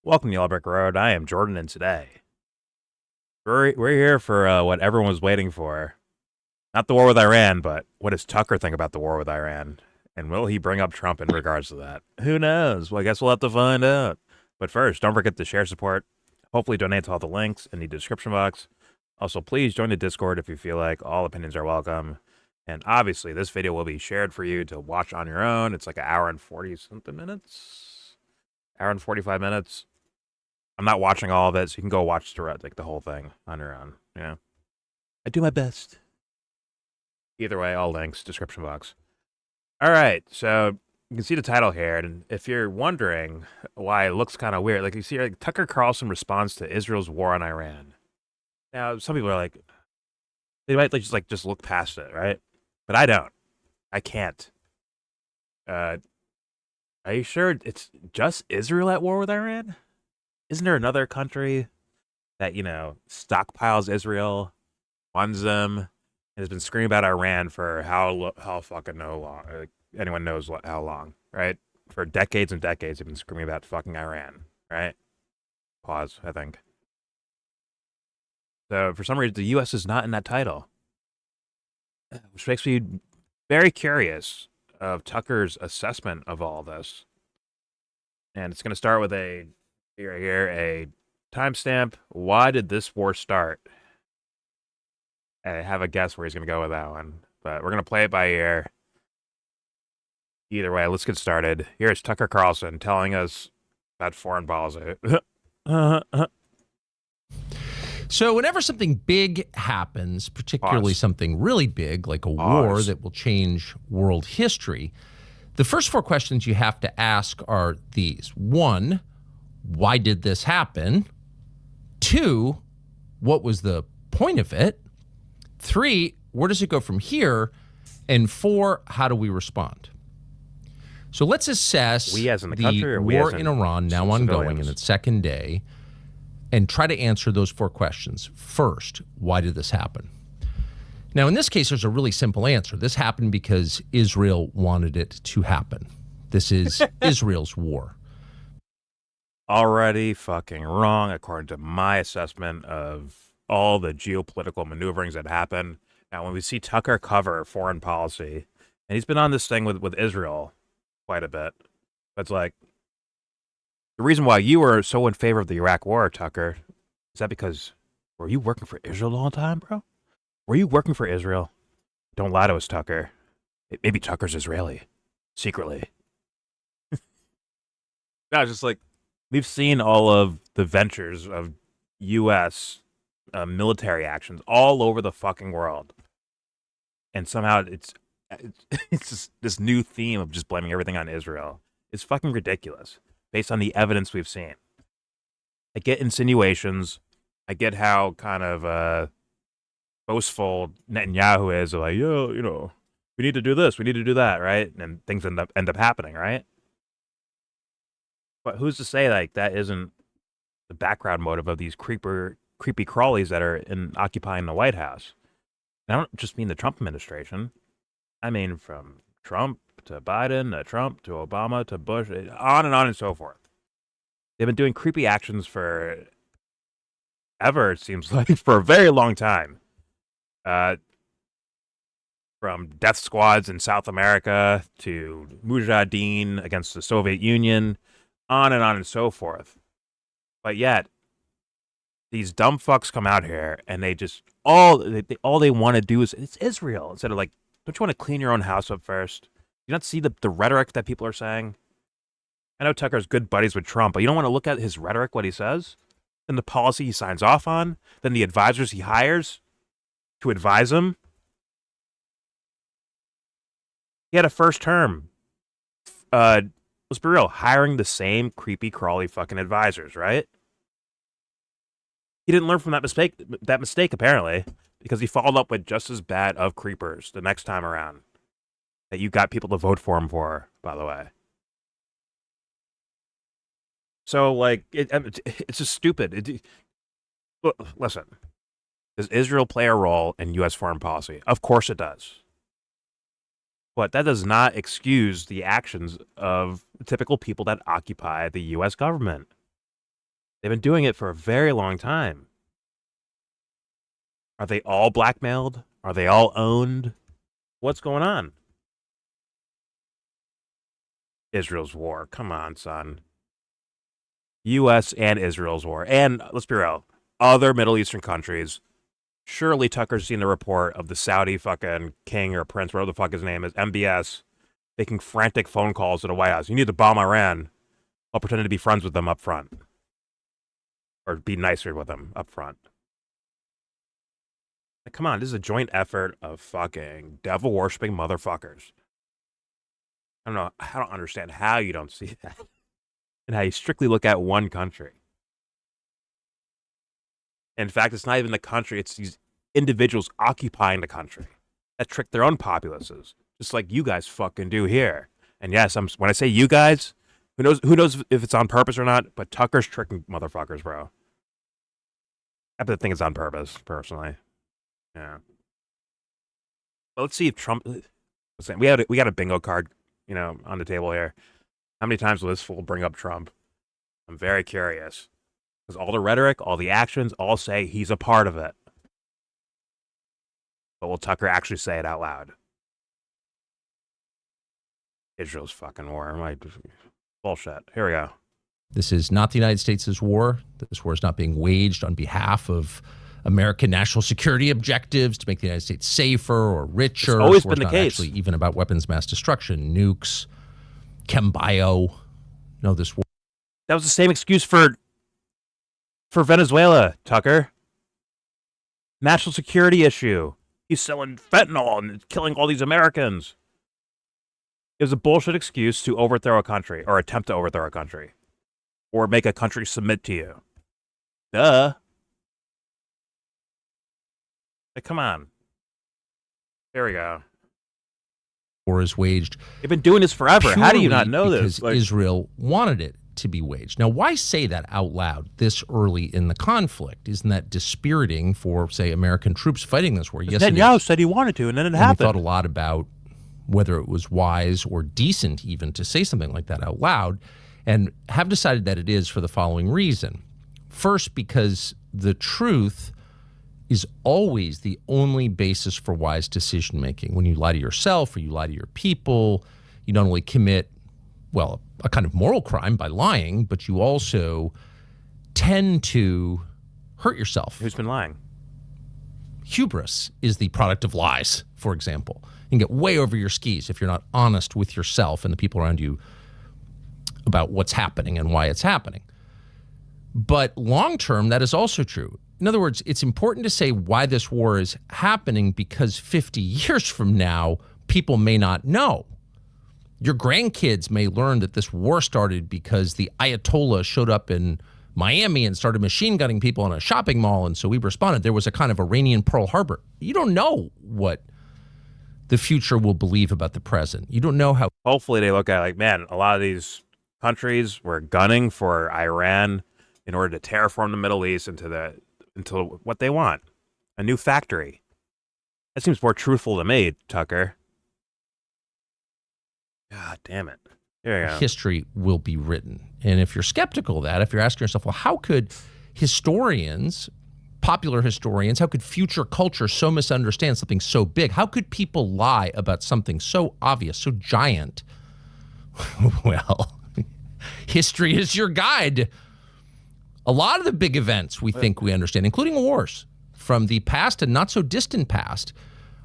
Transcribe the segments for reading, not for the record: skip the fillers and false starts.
Welcome to YellBro Road. I am Jordan, and today we're here for what everyone was waiting for. Not the war with Iran, but what does Tucker think about the war with Iran? And will he bring up Trump in regards to that? Who knows? Well, I guess we'll have to find out. But first, don't forget to share support. Hopefully, donate to all the links in the description box. Also, please join the Discord if you feel like. All opinions are welcome. And obviously, this video will be shared for you to watch on your own. It's like an hour and 40-something minutes. Hour and 45 minutes. I'm not watching all of it, so you can go watch the whole thing on your own. Yeah, I do my best. Either way, all links, description box. All right, so you can see the title here, and if you're wondering why it looks kind of weird, like you see, like Tucker Carlson responds to Israel's war on Iran. Now, some people are like, they might just look past it, right? But I don't. I can't. Are you sure it's just Israel at war with Iran? Isn't there another country that, stockpiles Israel, funds them, and has been screaming about Iran for how fucking no long? Anyone knows how long, right? For decades and decades, they've been screaming about fucking Iran, right? Pause, I think. So for some reason, the U.S. is not in that title, which makes me very curious of Tucker's assessment of all this. And it's going to start with a timestamp. Why did this war start? And I have a guess where he's going to go with that one, but we're going to play it by ear. Either way, let's get started. Here's Tucker Carlson telling us about foreign policy. So whenever something big happens, particularly something really big like a war that will change world history, the first four questions you have to ask are these. One, why did this happen? Two, what was the point of it? Three, where does it go from here? And four, how do we respond? So let's assess we as in the the country, or war in Iran now ongoing in civilians? its second day and try to answer those four questions. First, why did this happen? Now, in this case, there's a really simple answer. This happened because Israel wanted it to happen. This is Israel's war. Already fucking wrong, according to my assessment of all the geopolitical maneuverings that happen. Now, when we see Tucker cover foreign policy, and he's been on this thing with Israel quite a bit, but it's like, the reason why you were so in favor of the Iraq war, Tucker, is that because, were you working for Israel the whole time, bro? Were you working for Israel? Don't lie to us, Tucker. Maybe Tucker's Israeli, secretly. No, just like, we've seen all of the ventures of U.S. Military actions all over the fucking world, and somehow it's just this new theme of just blaming everything on Israel. It's fucking ridiculous based on the evidence we've seen. I get insinuations. I get how kind of boastful Netanyahu is, like, yo, we need to do this, we need to do that, right? And things end up happening, right? But who's to say like that isn't the background motive of these creepy crawlies that are occupying the White House? And I don't just mean the Trump administration. I mean from Trump to Biden to Trump to Obama to Bush, on and so forth. They've been doing creepy actions for ever, it seems like, for a very long time. From death squads in South America to Mujahideen against the Soviet Union, on and so forth. But yet, these dumb fucks come out here and they just all they want to do is it's Israel, instead of like, don't you want to clean your own house up first? You not see the rhetoric that people are saying? I know Tucker's good buddies with Trump, but you don't want to look at his rhetoric, what he says, then the policy he signs off on, then the advisors he hires to advise him. He had a first term. Let's be real, hiring the same creepy, crawly fucking advisors, right? He didn't learn from that mistake, apparently, because he followed up with just as bad of creepers the next time around that you got people to vote for him for, by the way. So, like, it's just stupid. Listen, does Israel play a role in U.S. foreign policy? Of course it does. But that does not excuse the actions of the typical people that occupy the U.S. government. They've been doing it for a very long time. Are they all blackmailed? Are they all owned? What's going on? Israel's war. Come on, son. U.S. and Israel's war. And let's be real, other Middle Eastern countries. Surely Tucker's seen the report of the Saudi fucking king or prince, whatever the fuck his name is, MBS, making frantic phone calls to the White House. You need to bomb Iran while pretending to be friends with them up front. Or be nicer with them up front. Like, come on, this is a joint effort of fucking devil-worshipping motherfuckers. I don't know. I don't understand how you don't see that. And how you strictly look at one country. In fact, it's not even the country, it's these individuals occupying the country that trick their own populaces, just like you guys fucking do here. And yes, when I say you guys, who knows if it's on purpose or not, but Tucker's tricking motherfuckers, bro. I think it's on purpose, personally. Yeah. But let's see if Trump, we got a bingo card, on the table here. How many times will this fool bring up Trump? I'm very curious. Because all the rhetoric, all the actions, all say he's a part of it. But will Tucker actually say it out loud? Israel's fucking war. Bullshit. Here we go. This is not the United States' war. This war is not being waged on behalf of American national security objectives to make the United States safer or richer. It's always been the case. Actually, even about weapons of mass destruction, nukes, chem bio. No, this war. That was the same excuse for Venezuela, Tucker. National security issue. He's selling fentanyl and killing all these Americans. It was a bullshit excuse to overthrow a country or attempt to overthrow a country or make a country submit to you. Duh. Like, come on. There we go. War is waged. They've been doing this forever. How do you not know this? Because Israel wanted it to be waged. Now, why say that out loud this early in the conflict? Isn't that dispiriting for, say, American troops fighting this war? Yes, Netanyahu said he wanted to, and then it happened. We thought a lot about whether it was wise or decent even to say something like that out loud, and have decided that it is for the following reason. First, because the truth is always the only basis for wise decision-making. When you lie to yourself or you lie to your people, you not only commit, well, a kind of moral crime by lying, but you also tend to hurt yourself. Who's been lying? Hubris is the product of lies, for example. You can get way over your skis if you're not honest with yourself and the people around you about what's happening and why it's happening. But long-term, that is also true. In other words, it's important to say why this war is happening because 50 years from now, people may not know. Your grandkids may learn that this war started because the Ayatollah showed up in Miami and started machine gunning people in a shopping mall, and so we responded. There was a kind of Iranian Pearl Harbor. You don't know what the future will believe about the present. You don't know how. Hopefully they look at it like, man, a lot of these countries were gunning for Iran in order to terraform the Middle East into what they want, a new factory. That seems more truthful to me, Tucker. God damn it. Here we go. History will be written. And if you're skeptical of that, if you're asking yourself, well, how could historians, popular historians, how could future culture so misunderstand something so big? How could people lie about something so obvious, so giant? Well, history is your guide. A lot of the big events we think we understand, including wars from the past and not so distant past,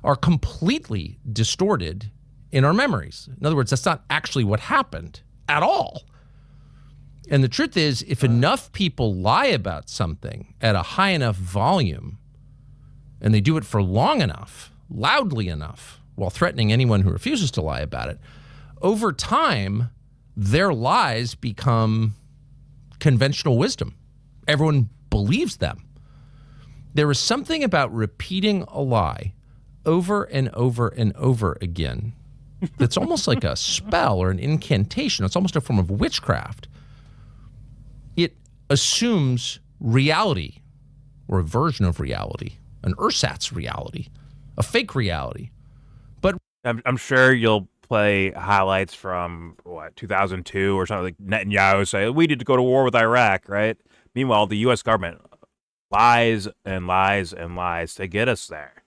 are completely distorted in our memories. In other words, that's not actually what happened at all. And the truth is, if enough people lie about something at a high enough volume, and they do it for long enough, loudly enough, while threatening anyone who refuses to lie about it, over time, their lies become conventional wisdom. Everyone believes them. There is something about repeating a lie over and over and over again that's almost like a spell or an incantation. It's almost a form of witchcraft. It assumes reality or a version of reality, an ersatz reality, a fake reality. But I'm sure you'll play highlights from 2002 or something, like Netanyahu say we need to go to war with Iraq, right? Meanwhile, the U.S. government lies and lies and lies to get us there.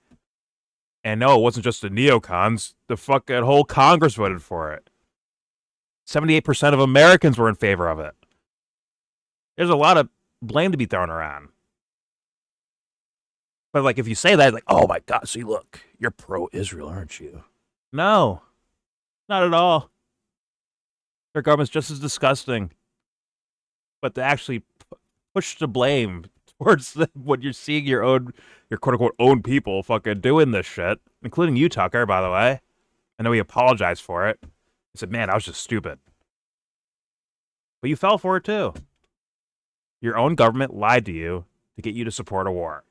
And no, it wasn't just the neocons. The fucking whole Congress voted for it. 78% of Americans were in favor of it. There's a lot of blame to be thrown around. But like, if you say that, like, oh my God, see, look, you're pro-Israel, aren't you? No, not at all. Their government's just as disgusting. But to actually push the blame towards what you're seeing your quote-unquote own people fucking doing this shit, including you, Tucker, by the way. I know he apologized for it. He said, man, I was just stupid. But you fell for it too. Your own government lied to you to get you to support a war.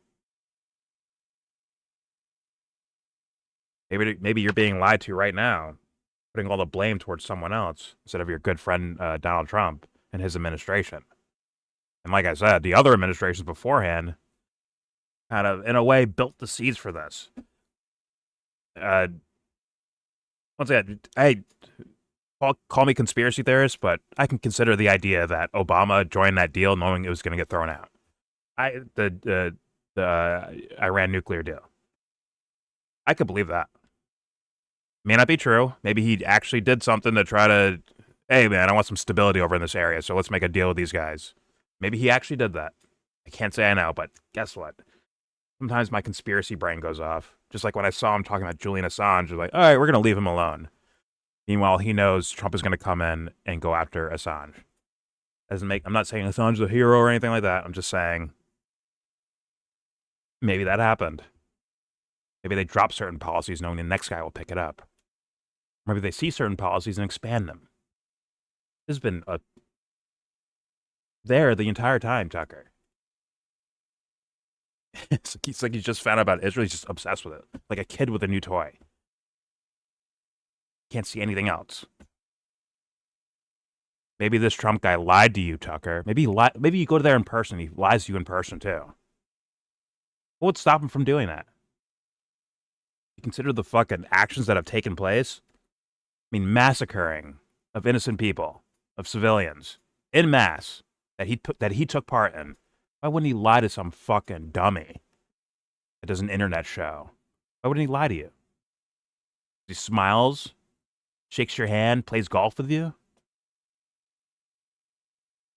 Maybe you're being lied to right now, putting all the blame towards someone else instead of your good friend Donald Trump and his administration. And like I said, the other administrations beforehand kind of, in a way, built the seeds for this. Once again, call me conspiracy theorist, but I can consider the idea that Obama joined that deal knowing it was going to get thrown out. The Iran nuclear deal. I could believe that. May not be true. Maybe he actually did something to try to, hey man, I want some stability over in this area, so let's make a deal with these guys. Maybe he actually did that. I can't say I know, but guess what? Sometimes my conspiracy brain goes off. Just like when I saw him talking about Julian Assange, I was like, all right, we're going to leave him alone. Meanwhile, he knows Trump is going to come in and go after Assange. I'm not saying Assange is a hero or anything like that. I'm just saying maybe that happened. Maybe they drop certain policies knowing the next guy will pick it up. Maybe they see certain policies and expand them. This has been there the entire time, Tucker. It's like he's just found out about Israel. He's just obsessed with it. Like a kid with a new toy. Can't see anything else. Maybe this Trump guy lied to you, Tucker. Maybe you go there in person. He lies to you in person, too. What would stop him from doing that? You consider the fucking actions that have taken place? I mean, massacring of innocent people, of civilians, en masse, that he took part in. Why wouldn't he lie to some fucking dummy that does an internet show? Why wouldn't he lie to you? He smiles, shakes your hand, plays golf with you?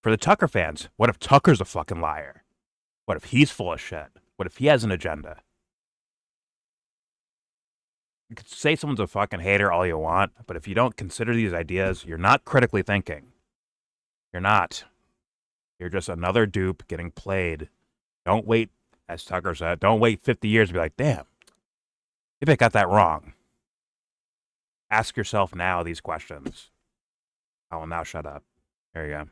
For the Tucker fans, what if Tucker's a fucking liar? What if he's full of shit? What if he has an agenda? You could say someone's a fucking hater all you want, but if you don't consider these ideas, you're not critically thinking. You're not. You're just another dupe getting played. Don't wait, as Tucker said, don't wait 50 years to be like, damn, maybe I got that wrong. Ask yourself now these questions. I will now shut up. There you go.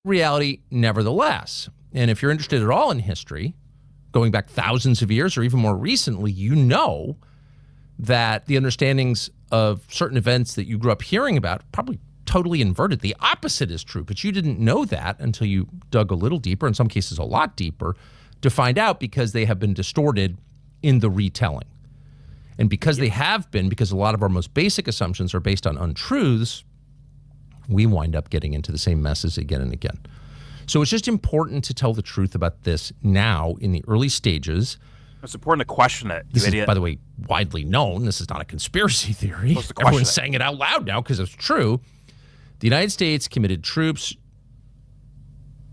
Reality, nevertheless. And if you're interested at all in history, going back thousands of years or even more recently, you know that the understandings of certain events that you grew up hearing about probably totally inverted. The opposite is true, but you didn't know that until you dug a little deeper, in some cases a lot deeper, to find out because they have been distorted in the retelling. And because they have been, because a lot of our most basic assumptions are based on untruths, we wind up getting into the same messes again and again. So it's just important to tell the truth about this now in the early stages. It's important to question it. This is, by the way, widely known. This is not a conspiracy theory. Everyone's saying it out loud now because it's true. The United States committed troops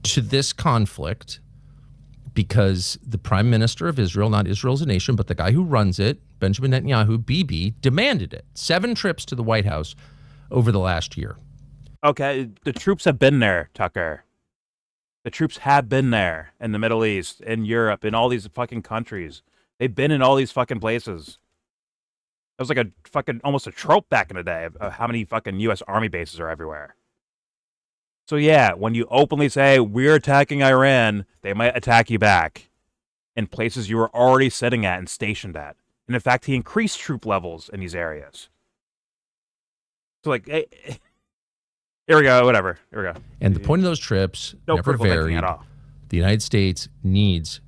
to this conflict because the prime minister of Israel, not Israel as a nation, but the guy who runs it, Benjamin Netanyahu, BB, demanded it. 7 trips to the White House over the last year. Okay, the troops have been there, Tucker. The troops have been there in the Middle East, in Europe, in all these fucking countries. They've been in all these fucking places. That was like a fucking, almost a trope back in the day of how many fucking U.S. Army bases are everywhere. So yeah, when you openly say, we're attacking Iran, they might attack you back in places you were already sitting at and stationed at. And in fact, he increased troop levels in these areas. So like, hey, here we go, whatever. Here we go. And the point of those trips never varied. At all. The United States needs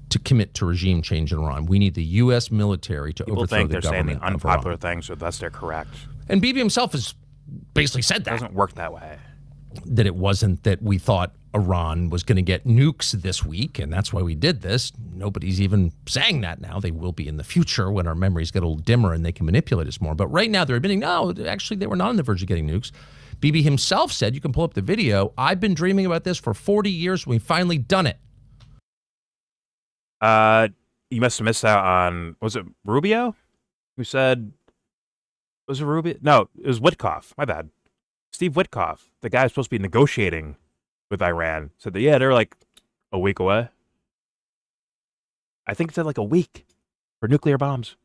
to commit to regime change in Iran. We need the U.S. military to overthrow the government. People think they're saying the unpopular things, so thus they're correct. And Bibi himself has basically said that. It doesn't work that way. that it wasn't that we thought Iran was going to get nukes this week, and that's why we did this. Nobody's even saying that now. They will be in the future when our memories get a little dimmer and they can manipulate us more. But right now they're admitting, no, actually they were not on the verge of getting nukes. Bibi himself said, you can pull up the video, I've been dreaming about this for 40 years. We finally done it. You must have missed out on, was it Rubio? Who said, was it Rubio? No, it was Witkoff. My bad. Steve Witkoff, the guy who's supposed to be negotiating with Iran, said that, yeah, they're like a week away. I think it said like a week for nuclear bombs.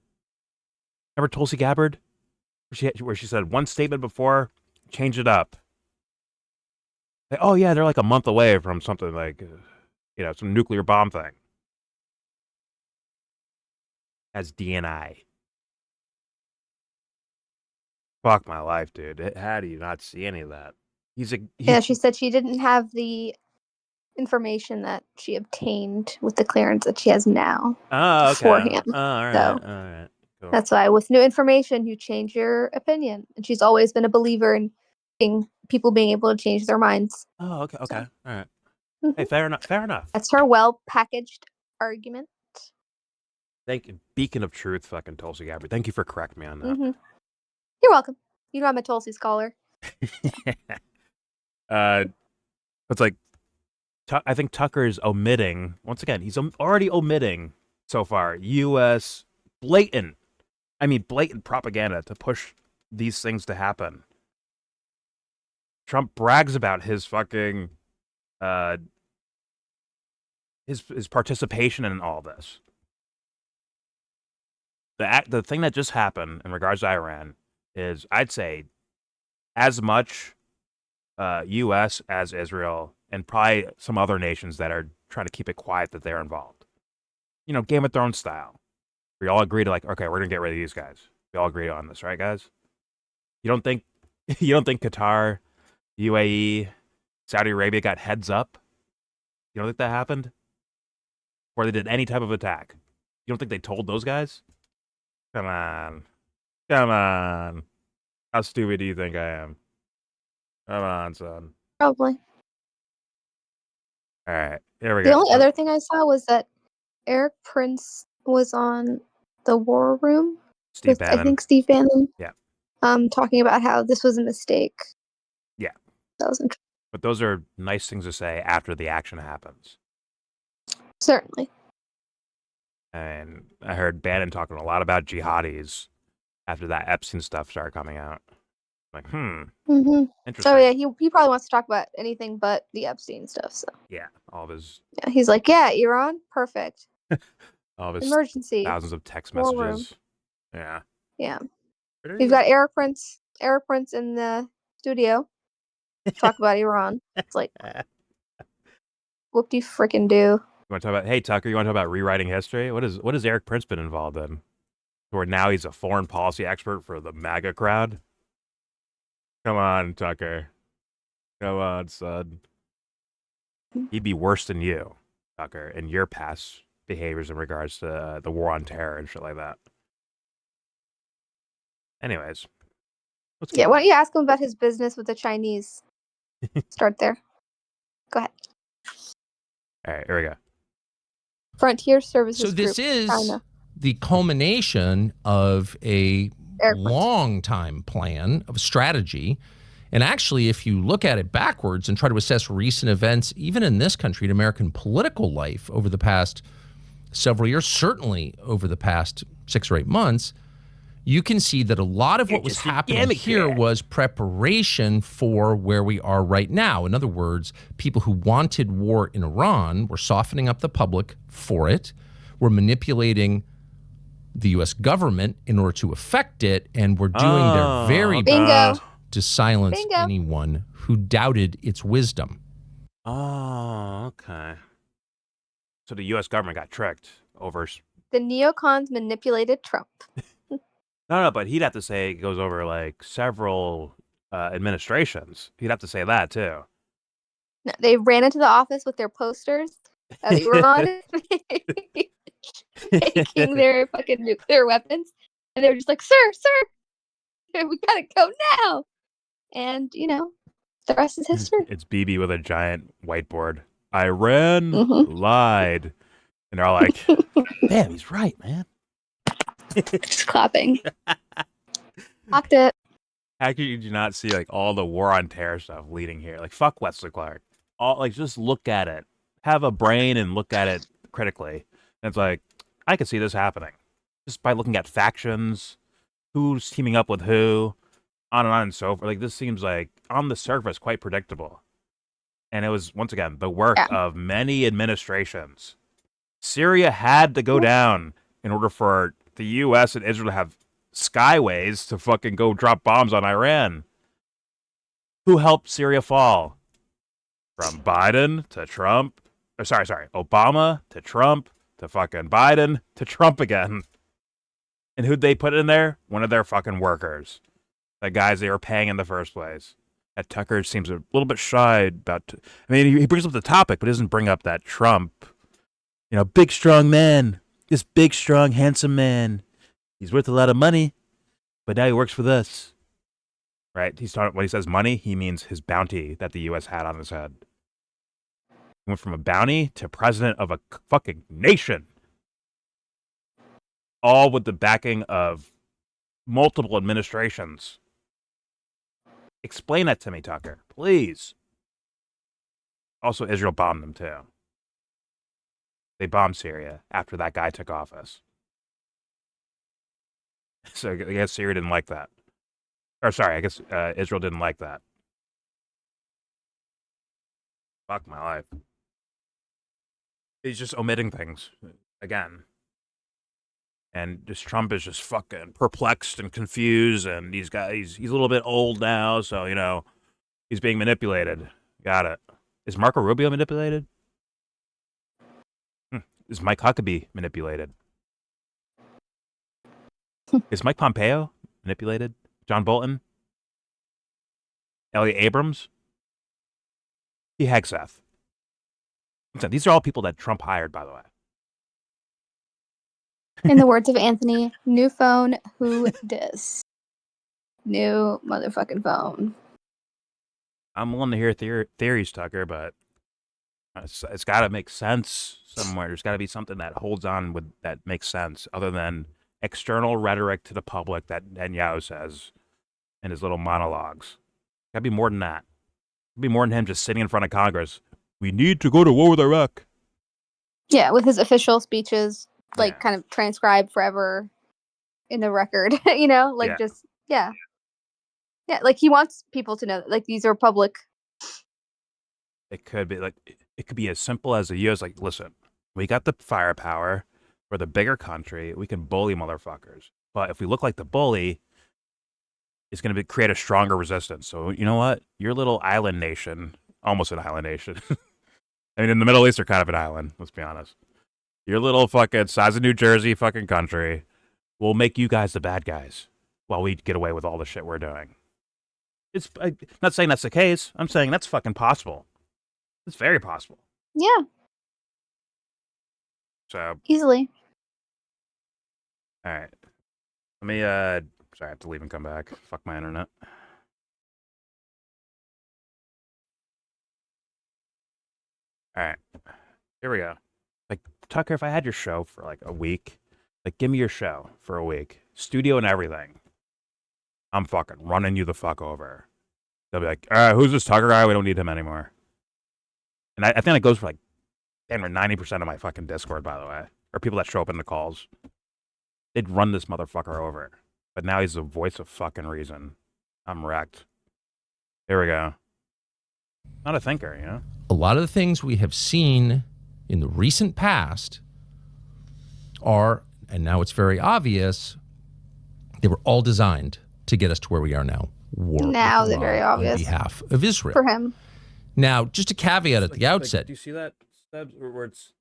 Remember Tulsi Gabbard? Where she said one statement before, change it up. Like, oh, yeah, they're like a month away from something like, some nuclear bomb thing. As DNI. Fuck my life, dude. How do you not see any of that? Yeah, she said she didn't have the information that she obtained with the clearance that she has now beforehand. All right. Cool. That's why with new information, you change your opinion. And she's always been a believer in people being able to change their minds. Oh, okay. So. All right. Mm-hmm. Hey, fair enough. That's her well-packaged argument. Thank you. Beacon of truth, fucking Tulsi Gabbard. Thank you for correcting me on that. Mm-hmm. You're welcome. You know I'm a Tulsi scholar. It's like, I think Tucker's omitting, once again, he's already omitting so far U.S. blatant propaganda to push these things to happen. Trump brags about his fucking, his participation in all this. The thing that just happened in regards to Iran is, I'd say, as much U.S. as Israel and probably some other nations that are trying to keep it quiet that they're involved. Game of Thrones style. We all agree to like, okay, we're gonna get rid of these guys. We all agree on this, right, guys? You don't think Qatar, UAE, Saudi Arabia got heads up? You don't think that happened? Or they did any type of attack? You don't think they told those guys? Come on. How stupid do you think I am? Come on, son. Probably. All right, here we go. The only other thing I saw was that Eric Prince was on the War Room Steve Bannon. I think Steve Bannon. Yeah. Talking about how this was a mistake. Yeah. That was interesting. But those are nice things to say after the action happens. Certainly. And I heard Bannon talking a lot about jihadis after that Epstein stuff started coming out. Like, Mm-hmm. Interesting. So yeah, he probably wants to talk about anything but the Epstein stuff. So yeah, all of his. Yeah, he's like, yeah, Iran, perfect. All of his emergency. Thousands of text War messages. room. Yeah. Yeah. We've got Eric Prince in the studio. Talk about Iran. It's like, whoop-de-frickin' do. You want to talk about? Hey, Tucker, you want to talk about rewriting history? What has Eric Prince been involved in? Where now he's a foreign policy expert for the MAGA crowd. Come on, Tucker. Come on, son. He'd be worse than you, Tucker, in your past behaviors in regards to the war on terror and shit like that. Anyways. Yeah, why don't you ask him about his business with the Chinese? Start there. Go ahead. All right, here we go. Frontier Services So this Group, is China. The culmination of a long time plan of strategy. And actually, if you look at it backwards and try to assess recent events, even in this country, in American political life over the past several years, certainly over the past 6 or 8 months, you can see that a lot of what was happening here was preparation for where we are right now. In other words, people who wanted war in Iran were softening up the public for it, were manipulating the U.S. government in order to affect it, and were doing their very best to silence anyone who doubted its wisdom. Oh, okay. So the U.S. government got tricked over... The neocons manipulated Trump. No, but he'd have to say it goes over like several administrations. He'd have to say that too. No, they ran into the office with their posters of Iran making their fucking nuclear weapons, and they were just like, "Sir, we gotta go now." And The rest is history. It's BB with a giant whiteboard. Iran lied. And they're all like, damn, he's right, man. Just clapping. Locked it. How could you not see like all the war on terror stuff leading here? Like, fuck Wesley Clark. All like, just look at it. Have a brain and look at it critically. And it's like, I could see this happening just by looking at factions, who's teaming up with who, on and so forth. Like, this seems like on the surface quite predictable. And it was, once again, the work of many administrations. Syria had to go down in order for the U.S. and Israel to have skyways to fucking go drop bombs on Iran. Who helped Syria fall? From Biden to Trump. Or sorry, Obama to Trump to fucking Biden to Trump again. And who'd they put in there? One of their fucking workers. The guys they were paying in the first place. That Tucker seems a little bit shy about... I mean, he brings up the topic, but he doesn't bring up that Trump... You know, big, strong man. This big, strong, handsome man. He's worth a lot of money, but now he works with us. Right? He's talking, when he says money, he means his bounty that the U.S. had on his head. He went from a bounty to president of a fucking nation. All with the backing of multiple administrations. Explain that to me, Tucker. Please. Also, Israel bombed them, too. They bombed Syria after that guy took office. So I guess Syria didn't like that. Or sorry, I guess Israel didn't like that. Fuck my life. He's just omitting things again. And just Trump is just fucking perplexed and confused, and he's a little bit old now, so, you know, he's being manipulated. Got it. Is Marco Rubio manipulated? Is Mike Huckabee manipulated? Is Mike Pompeo manipulated? John Bolton? Elliot Abrams? He Hegseth. These are all people that Trump hired, by the way. In the words of Anthony, new phone, who dis? New motherfucking phone. I'm willing to hear theories, Tucker, but it's got to make sense somewhere. There's got to be something that holds on with that makes sense, other than external rhetoric to the public that Netanyahu says in his little monologues. Got to be more than that. Be more than him just sitting in front of Congress. We need to go to war with Iraq. Yeah, with his official speeches, like kind of transcribed forever in the record, you know, like just like he wants people to know that, like, these are public. It could be like it could be as simple as the U.S. like, listen, we got the firepower. We're the bigger country. We can bully motherfuckers. But if we look like the bully, it's going to create a stronger resistance. So you know what? Your little island nation, almost an island nation. I mean, in the Middle East, they're kind of an island. Let's be honest. Your little fucking size of New Jersey fucking country will make you guys the bad guys while we get away with all the shit we're doing. I'm not saying that's the case. I'm saying that's fucking possible. It's very possible. Yeah. So easily. All right. Let me sorry, I have to leave and come back. Fuck my internet. All right. Here we go. Like, Tucker, if I had your show for like a week, like, give me your show for a week, studio and everything, I'm fucking running you the fuck over. They'll be like, who's this Tucker guy? We don't need him anymore. And I think that goes for like 90% of my fucking Discord, by the way, or people that show up in the calls. They'd run this motherfucker over. But now he's the voice of fucking reason. I'm wrecked. Here we go. Not a thinker, you know? A lot of the things we have seen in the recent past are, and now it's very obvious, they were all designed to get us to where we are now. War now they're very obvious. On behalf of Israel. For him. Now, just a caveat at the outset. Do you see that, Stubbs? Where it's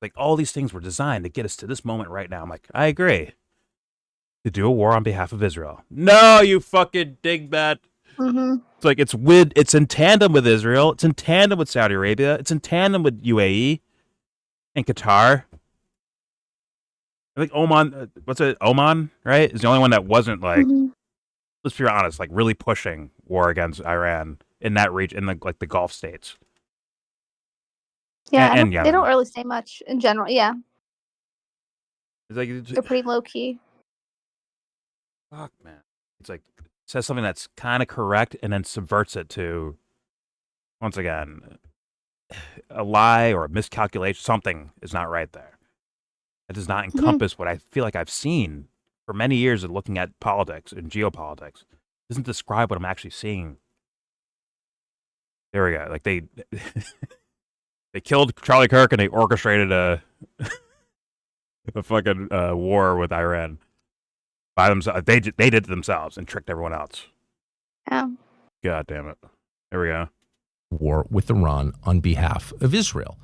like all these things were designed to get us to this moment right now. I'm like, I agree. To do a war on behalf of Israel. No, you fucking dingbat. Mm-hmm. It's like it's in tandem with Israel. It's in tandem with Saudi Arabia. It's in tandem with UAE and Qatar. I think Oman, Oman, right? Is the only one that wasn't like, let's be honest, like really pushing war against Iran. in that region, in the Gulf states. Yeah, and they don't really say much in general. Yeah, it's like they're pretty low key. Fuck, man. It's like says something that's kind of correct and then subverts it to, once again, a lie or a miscalculation. Something is not right there. It does not encompass what I feel like I've seen for many years of looking at politics and geopolitics. It doesn't describe what I'm actually seeing. There we go. Like they killed Charlie Kirk and they orchestrated a fucking war with Iran by themselves. They did it themselves and tricked everyone else. Yeah. God damn it. There we go. War with Iran on behalf of Israel.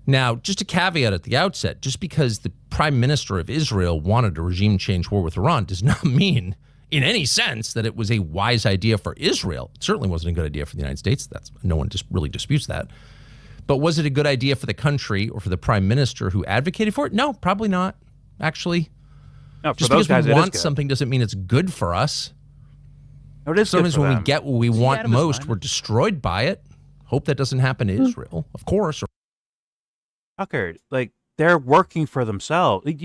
Now, just a caveat at the outset, just because the prime minister of Israel wanted a regime change war with Iran does not mean in any sense that it was a wise idea for Israel. It certainly wasn't a good idea for the United States. No one just really disputes that. But was it a good idea for the country or for the prime minister who advocated for it? No, probably not, actually. No, just because we want something doesn't mean it's good for us. No, it is Sometimes good for when them. we get what we want most, we're destroyed by it. Hope that doesn't happen to Israel, of course. Tucker, like, they're working for themselves. Like,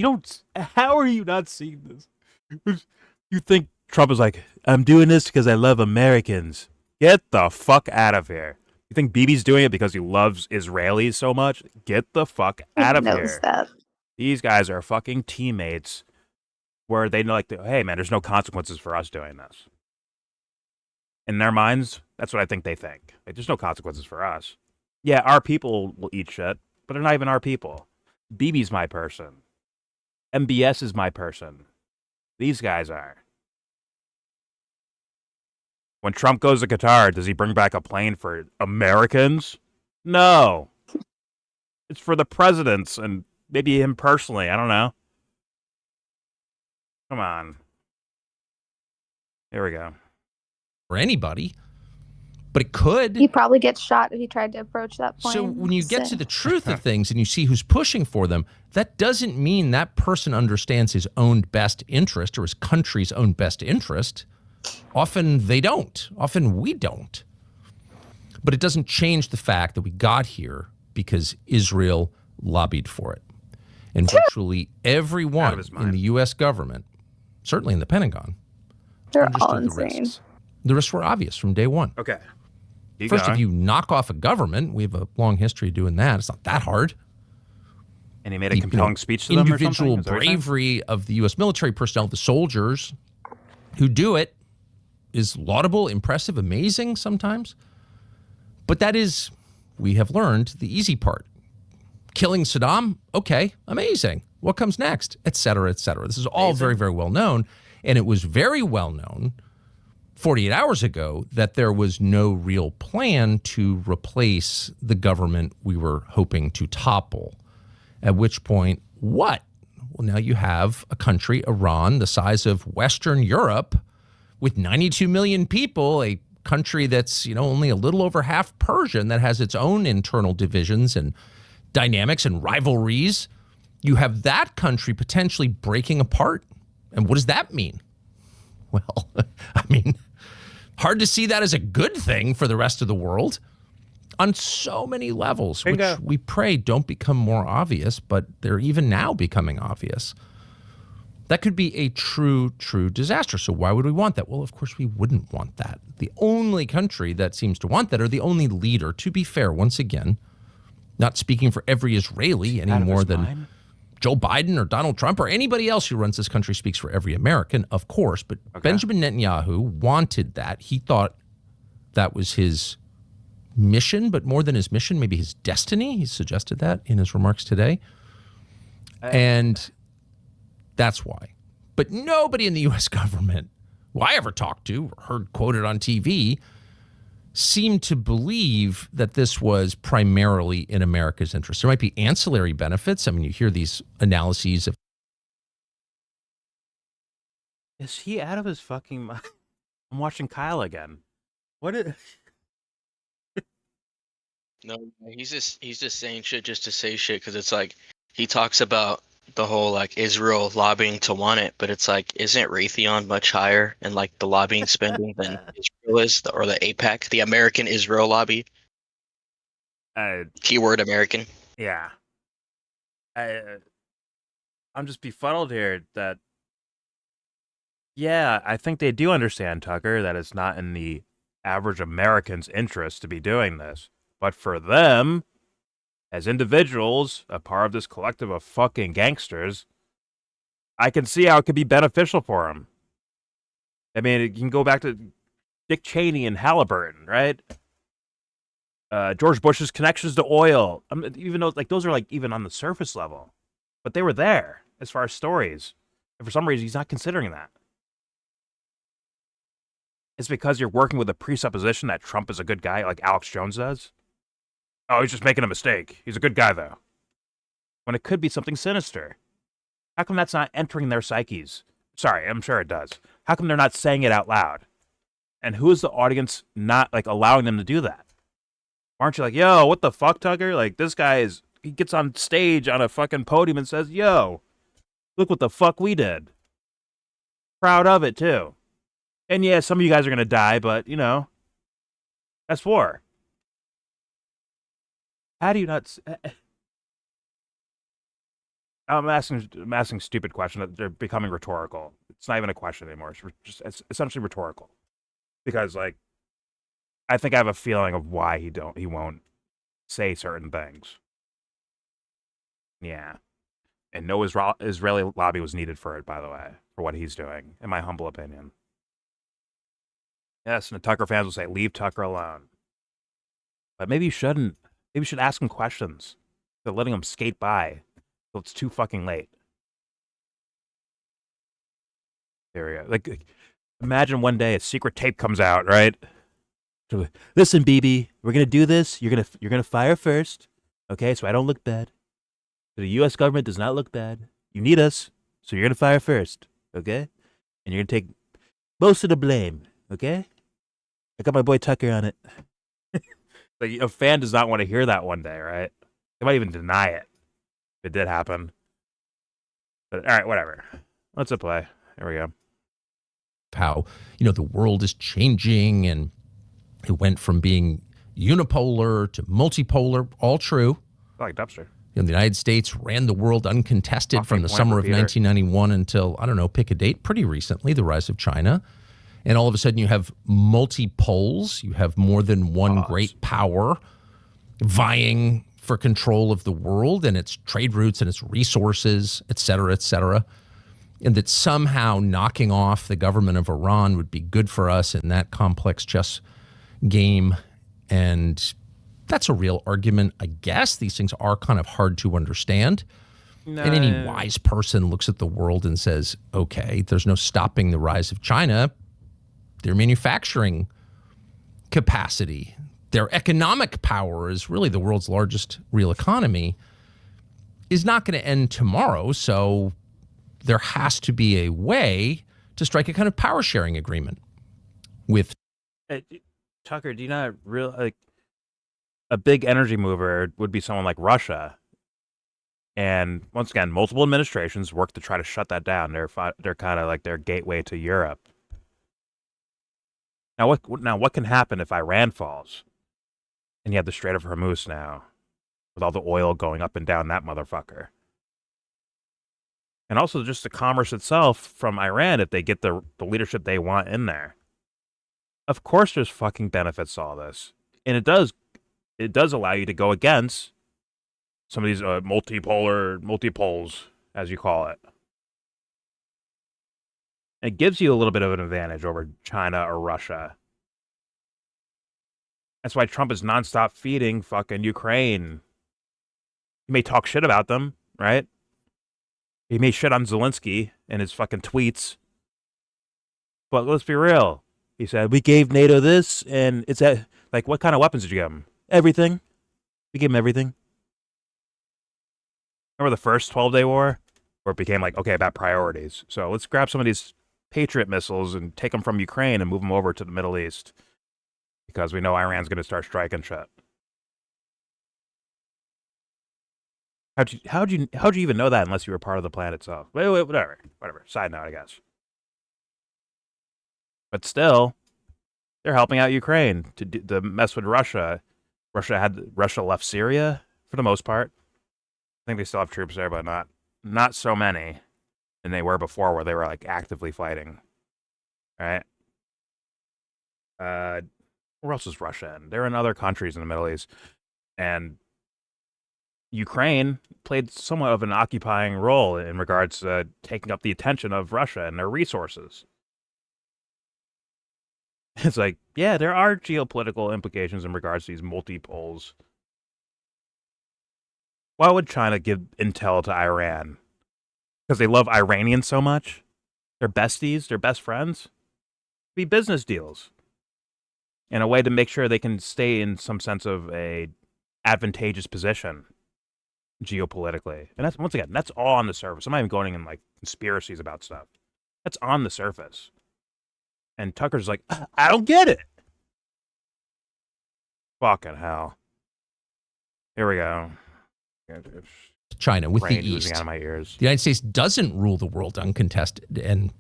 how are you not seeing this? You think Trump is like, I'm doing this because I love Americans. Get the fuck out of here. You think Bibi's doing it because he loves Israelis so much? Get the fuck out of here. That. These guys are fucking teammates where they know, like, hey, man, there's no consequences for us doing this. In their minds, that's what I think they think. Like, there's no consequences for us. Yeah, our people will eat shit, but they're not even our people. Bibi's my person. MBS is my person. These guys are. When Trump goes to Qatar, does he bring back a plane for Americans? No. It's for the presidents and maybe him personally. I don't know. Come on. There we go. For anybody. But it could. He probably gets shot if he tried to approach that plane. So when you get to the truth of things and you see who's pushing for them, that doesn't mean that person understands his own best interest or his country's own best interest. Often they don't. Often we don't. But it doesn't change the fact that we got here because Israel lobbied for it. And virtually everyone in the U.S. government, certainly in the Pentagon, understood the risks. The risks were obvious from day one. Okay. First, if you knock off a government, we have a long history of doing that. It's not that hard. And he made a compelling speech to them or something? Individual bravery of the U.S. military personnel, the soldiers who do it, is laudable, impressive, amazing sometimes. But that is, we have learned, the easy part. Killing Saddam, okay, amazing. What comes next? Et cetera, et cetera. This is all very, very well known. And it was very well known 48 hours ago that there was no real plan to replace the government we were hoping to topple. At which point, what? Well, now you have a country, Iran, the size of Western Europe, with 92 million people, a country that's, only a little over half Persian, that has its own internal divisions and dynamics and rivalries. You have that country potentially breaking apart. And what does that mean? Well, I mean, hard to see that as a good thing for the rest of the world on so many levels, which we pray don't become more obvious, but they're even now becoming obvious. That could be a true disaster. So why would we want that? Well, of course, we wouldn't want that. The only country that seems to want that, or the only leader, to be fair, once again, not speaking for every Israeli any more than Joe Biden or Donald Trump or anybody else who runs this country speaks for every American, of course. But Benjamin Netanyahu wanted that. He thought that was his mission, but more than his mission, maybe his destiny. He suggested that in his remarks today. And that's why. But nobody in the U.S. government, who I ever talked to or heard quoted on TV, seemed to believe that this was primarily in America's interest. There might be ancillary benefits. I mean, you hear these analyses of. Is he out of his fucking mind? I'm watching Kyle again. What is... No, he's just saying shit just to say shit, because it's like he talks about the whole like Israel lobbying to want it, but it's like, isn't Raytheon much higher in like the lobbying spending than Israel is, or the APAC, the American Israel lobby? Keyword American. Yeah. I'm just befuddled here that, yeah, I think they do understand, Tucker, that it's not in the average American's interest to be doing this. But for them, as individuals, a part of this collective of fucking gangsters, I can see how it could be beneficial for them. I mean, you can go back to Dick Cheney and Halliburton, right? George Bush's connections to oil, even though like those are like even on the surface level, but they were there as far as stories. And for some reason, he's not considering that. It's because you're working with a presupposition that Trump is a good guy, like Alex Jones does. Oh, he's just making a mistake. He's a good guy, though. When it could be something sinister. How come that's not entering their psyches? Sorry, I'm sure it does. How come they're not saying it out loud? And who is the audience not like allowing them to do that? Aren't you like, yo, what the fuck, Tucker? Like, this guy he gets on stage on a fucking podium and says, yo, look what the fuck we did. Proud of it, too. And yeah, some of you guys are going to die, but, you know, that's war. How do you not... I'm asking stupid questions. They're becoming rhetorical. It's not even a question anymore. It's essentially rhetorical. Because, like, I think I have a feeling of why he won't say certain things. Yeah. And no Israeli lobby was needed for it, by the way, for what he's doing, in my humble opinion. Yes, and the Tucker fans will say, leave Tucker alone. But maybe you shouldn't. Maybe you should ask him questions. They're letting him skate by till it's too fucking late. There we go. Like, imagine one day a secret tape comes out, right? Listen, BB, we're gonna do this. You're gonna fire first, okay? So I don't look bad. So the U.S. government does not look bad. You need us, so you're gonna fire first, okay? And you're gonna take most of the blame, okay? I got my boy Tucker on it. Like, a fan does not want to hear that one day, right? They might even deny it if it did happen. But all right, whatever. Let's play. Here we go. How, the world is changing, and it went from being unipolar to multipolar, all true. I like Dubster. The United States ran the world uncontested from the summer of 1991 until, I don't know, pick a date, pretty recently, the rise of China. And all of a sudden you have multi-poles. You have more than one great power vying for control of the world and its trade routes and its resources, et cetera, et cetera. And that somehow knocking off the government of Iran would be good for us in that complex chess game. And that's a real argument, I guess. These things are kind of hard to understand. No. And any wise person looks at the world and says, okay, there's no stopping the rise of China. Their manufacturing capacity, their economic power is really the world's largest real economy, is not going to end tomorrow. So there has to be a way to strike a kind of power sharing agreement with. Tucker, do you not really like a big energy mover would be someone like Russia? And once again, multiple administrations work to try to shut that down. They're kind of like their gateway to Europe. Now what can happen if Iran falls? And you have the Strait of Hormuz now, with all the oil going up and down that motherfucker. And also just the commerce itself from Iran, if they get the leadership they want in there. Of course there's fucking benefits to all this. And it does allow you to go against some of these multipoles, as you call it. It gives you a little bit of an advantage over China or Russia. That's why Trump is nonstop feeding fucking Ukraine. He may talk shit about them, right? He may shit on Zelensky in his fucking tweets. But let's be real. He said, we gave NATO this, and it's like, what kind of weapons did you give him? Everything. We gave him everything. Remember the first 12-day war? Where it became like, okay, about priorities. So let's grab some of these Patriot missiles and take them from Ukraine and move them over to the Middle East. Because we know Iran's going to start striking shit. How'd you even know that unless you were part of the plan itself? Wait, whatever. Side note, I guess. But still, they're helping out Ukraine to mess with Russia. Russia left Syria for the most part. I think they still have troops there, but not so many than they were before, where they were like actively fighting. Right? Where else is Russia in? They're in other countries in the Middle East, and Ukraine played somewhat of an occupying role in regards to taking up the attention of Russia and their resources. It's like, yeah, there are geopolitical implications in regards to these multi-poles. Why would China give intel to Iran? Because they love Iranians so much? They're besties? They're best friends? Be business deals. In a way to make sure they can stay in some sense of a advantageous position geopolitically. And that's, once again, that's all on the surface. I'm not even going in like conspiracies about stuff. That's on the surface. And Tucker's like, I don't get it. Fucking hell. Here we go. China with the East. Out of my ears. The United States doesn't rule the world uncontested, and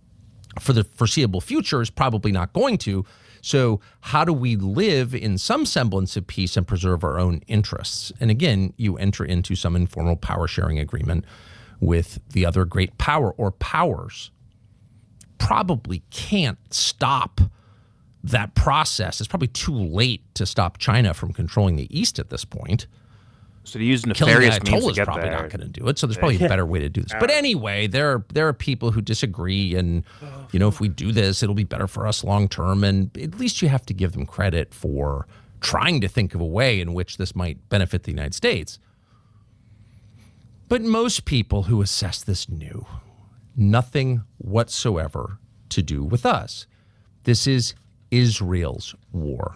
for the foreseeable future is probably not going to. So how do we live in some semblance of peace and preserve our own interests? And again, you enter into some informal power sharing agreement with the other great power or powers. Probably can't stop that process. It's probably too late to stop China from controlling the East at this point. So to use nefarious means to get probably there. not going to do it. So there's probably a better way to do this. But anyway, there are people who disagree, and if we do this, it'll be better for us long term. And at least you have to give them credit for trying to think of a way in which this might benefit the United States. But most people who assess this knew nothing whatsoever to do with us. This is Israel's war.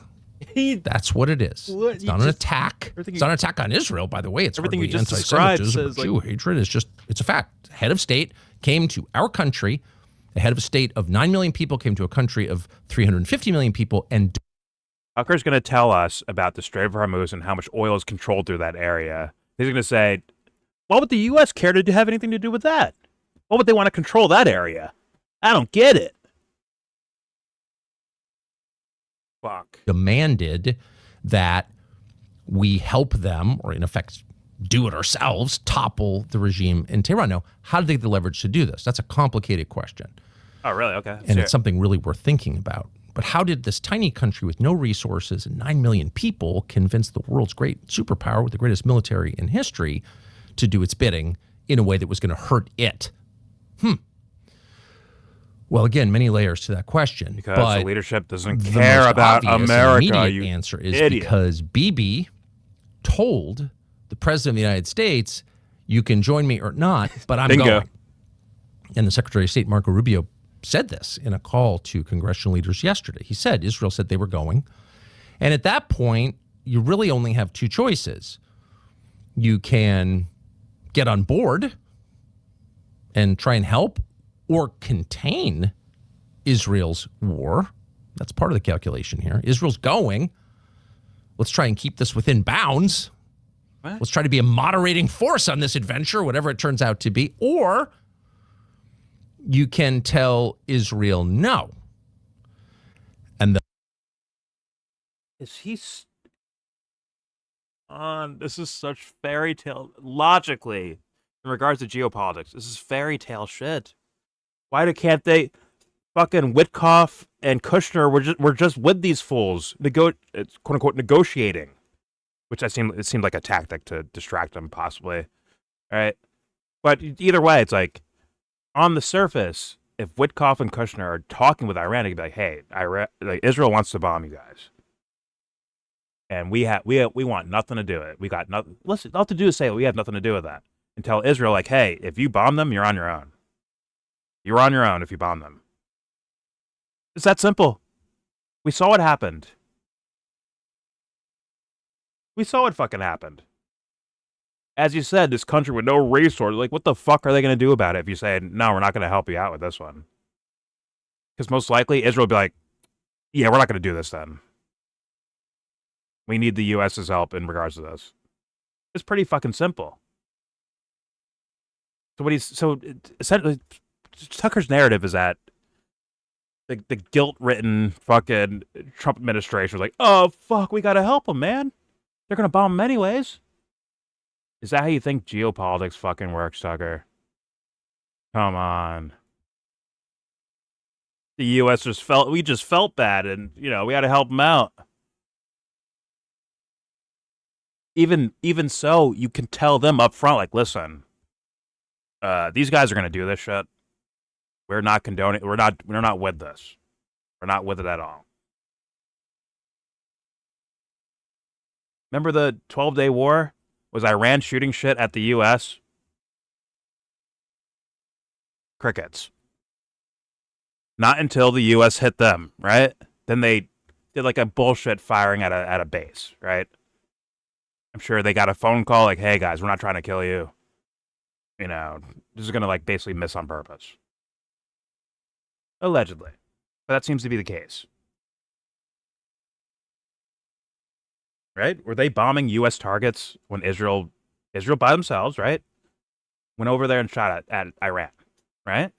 That's what it is. It's not an attack. It's not an attack on Israel, by the way. It's everything you just anti-Semitism, Jew hatred. It's a fact. Head of state came to our country. The head of a state of 9 million people came to a country of 350 million people. And Tucker's going to tell us about the Strait of Hormuz and how much oil is controlled through that area. He's going to say, why would the U.S. care to have anything to do with that? Why would they want to control that area? I don't get it. Fuck. Demanded that we help them, or in effect, do it ourselves, topple the regime in Tehran. Now, how did they get the leverage to do this? That's a complicated question. Oh, really? Okay. And it's something really worth thinking about. But how did this tiny country with no resources and 9 million people convince the world's great superpower with the greatest military in history to do its bidding in a way that was going to hurt it? Well, again, many layers to that question. Because the leadership doesn't care about America. The immediate answer is idiot. Because Bibi told the president of the United States, you can join me or not, but I'm going. And the Secretary of State, Marco Rubio, said this in a call to congressional leaders yesterday. He said Israel said they were going. And at that point, you really only have two choices. You can get on board and try and help, or contain Israel's war. That's part of the calculation here. Israel's going. Let's try and keep this within bounds. What? Let's try to be a moderating force on this adventure, whatever it turns out to be. Or you can tell Israel no. And is he this is such fairy tale logically in regards to geopolitics. This is fairy tale shit. Why can't they? Fucking Witkoff and Kushner were just with these fools, quote unquote negotiating, which it seemed like a tactic to distract them, possibly. All right, but either way, it's like on the surface, if Witkoff and Kushner are talking with Iran, they could be like, "Hey, Israel wants to bomb you guys, and we want nothing to do with it. We got nothing. Listen, all to do is say we have nothing to do with that, and tell Israel like, hey, if you bomb them, you're on your own. You're on your own if you bomb them. It's that simple. We saw what happened. We saw what fucking happened. As you said, this country with no resources, like, what the fuck are they going to do about it if you say, no, we're not going to help you out with this one? Because most likely, Israel will be like, yeah, we're not going to do this then. We need the U.S.'s help in regards to this. It's pretty fucking simple. Essentially, Tucker's narrative is that the guilt-ridden fucking Trump administration was like, oh fuck, we gotta help them, man. They're gonna bomb them anyways. Is that how you think geopolitics fucking works, Tucker? Come on. The U.S. we just felt bad, and we got to help them out. Even so, you can tell them up front, like, listen, these guys are gonna do this shit. We're not condoning. We're not with this. We're not with it at all. Remember the 12-day war? Was Iran shooting shit at the U.S.? Crickets. Not until the U.S. hit them, right? Then they did like a bullshit firing at a base, right? I'm sure they got a phone call like, hey guys, we're not trying to kill you. This is gonna like basically miss on purpose. Allegedly. But that seems to be the case. Right? Were they bombing U.S. targets when Israel by themselves, right? Went over there and shot at Iran, right?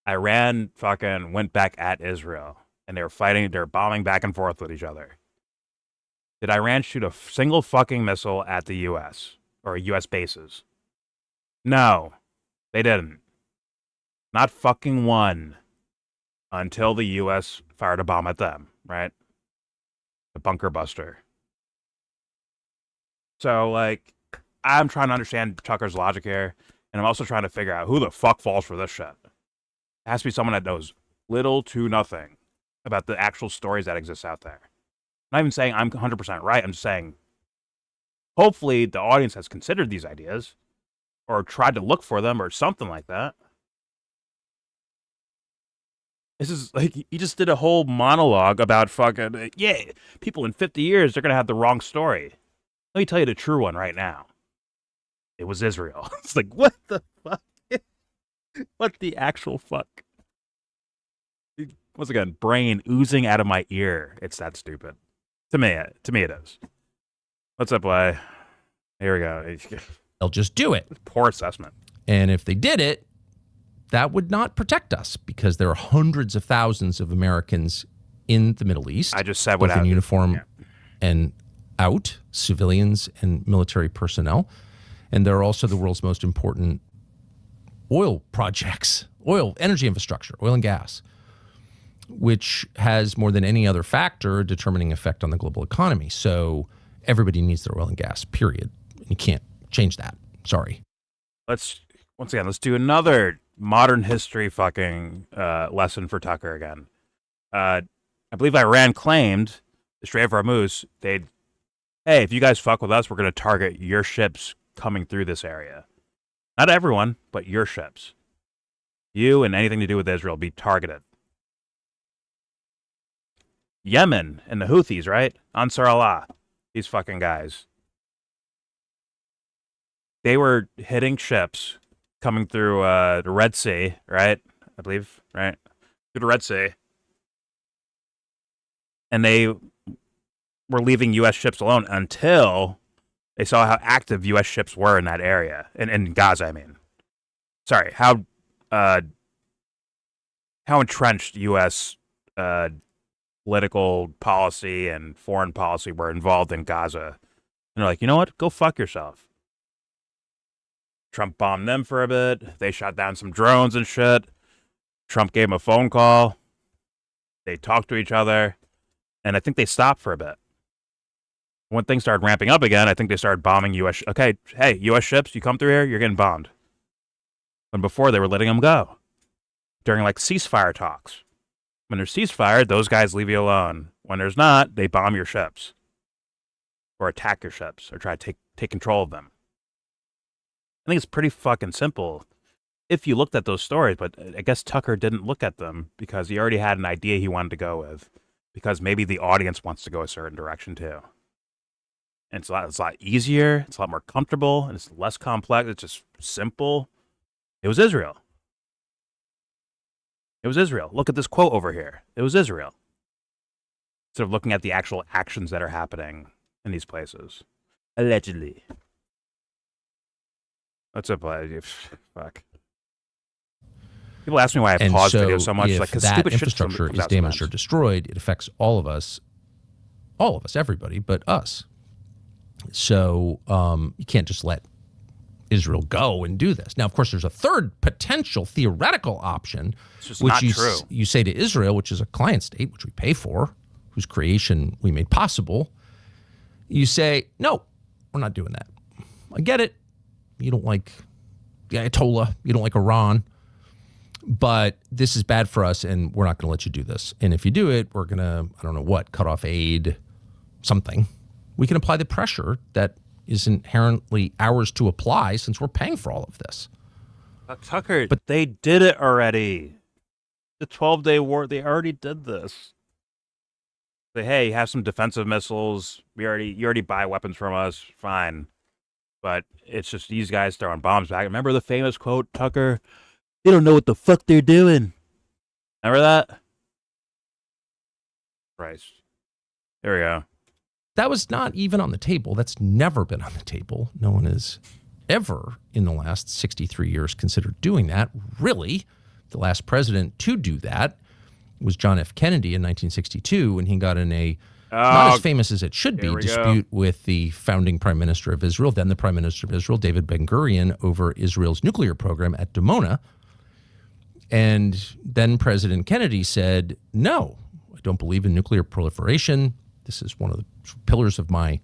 Iran fucking went back at Israel, and they're bombing back and forth with each other. Did Iran shoot a single fucking missile at the U.S. or U.S. bases? No, they didn't. Not fucking one. Until the U.S. fired a bomb at them, right? The bunker buster. So, like, I'm trying to understand Tucker's logic here, and I'm also trying to figure out who the fuck falls for this shit. It has to be someone that knows little to nothing about the actual stories that exist out there. I'm not even saying I'm 100% right. I'm just saying, hopefully the audience has considered these ideas, or tried to look for them, or something like that. This is like, he just did a whole monologue about fucking, people in 50 years, they're going to have the wrong story. Let me tell you the true one right now. It was Israel. It's like, what the fuck? What the actual fuck? Once again, brain oozing out of my ear. It's that stupid. To me it is. What's up, Blay? Here we go. They'll just do it. Poor assessment. And if they did it, that would not protect us because there are hundreds of thousands of Americans in the Middle East. I just said both in uniform and out, civilians and military personnel. And they're also the world's most important oil projects, energy infrastructure, oil and gas, which has more than any other factor a determining effect on the global economy. So everybody needs their oil and gas, period. You can't change that. Sorry. Let's do another modern history fucking lesson for Tucker again. I believe Iran claimed the Strait of Hormuz. Hey, if you guys fuck with us, we're going to target your ships coming through this area. Not everyone, but your ships. You and anything to do with Israel be targeted. Yemen and the Houthis, right? Ansar Allah. These fucking guys. They were hitting ships coming through the Red Sea, right? I believe, right? Through the Red Sea. And they were leaving U.S. ships alone until they saw how active U.S. ships were in that area. In Gaza, I mean. Sorry, how entrenched U.S. Political policy and foreign policy were involved in Gaza. And they're like, you know what? Go fuck yourself. Trump bombed them for a bit. They shot down some drones and shit. Trump gave him a phone call. They talked to each other. And I think they stopped for a bit. When things started ramping up again, I think they started bombing U.S. Okay, hey, U.S. ships, you come through here, you're getting bombed. When before, they were letting them go. During, like, ceasefire talks. When there's ceasefire, those guys leave you alone. When there's not, they bomb your ships. Or attack your ships. Or try to take control of them. I think it's pretty fucking simple if you looked at those stories, but I guess Tucker didn't look at them because he already had an idea he wanted to go with. Because maybe the audience wants to go a certain direction too. And it's a lot easier, it's a lot more comfortable, and it's less complex, it's just simple. It was Israel. It was Israel. Look at this quote over here. It was Israel. Instead of looking at the actual actions that are happening in these places. Allegedly. What's up, fuck. People ask me why I pause videos so much. If like, that stupid infrastructure is damaged or destroyed, it affects all of us, everybody, but us. So you can't just let Israel go and do this. Now, of course, there's a third potential theoretical option, which you say to Israel, which is a client state, which we pay for, whose creation we made possible. You say, no, we're not doing that. I get it. You don't like the Ayatollah. You don't like Iran. But this is bad for us, and we're not going to let you do this. And if you do it, we're going to, I don't know what, cut off aid, something. We can apply the pressure that is inherently ours to apply since we're paying for all of this. Tucker, but they did it already. The 12-day war, they already did this. Say, hey, you have some defensive missiles. You already buy weapons from us. Fine. But it's just these guys throwing bombs back. Remember the famous quote, Tucker? They don't know what the fuck they're doing. Remember that? Christ. There we go. That was not even on the table. That's never been on the table. No one has ever in the last 63 years considered doing that. Really, the last president to do that was John F. Kennedy in 1962 when he got in a not as famous as it should be dispute with the founding prime minister of Israel, then the prime minister of Israel, David Ben-Gurion, over Israel's nuclear program at Dimona. And then President Kennedy said, no, I don't believe in nuclear proliferation. This is one of the pillars of my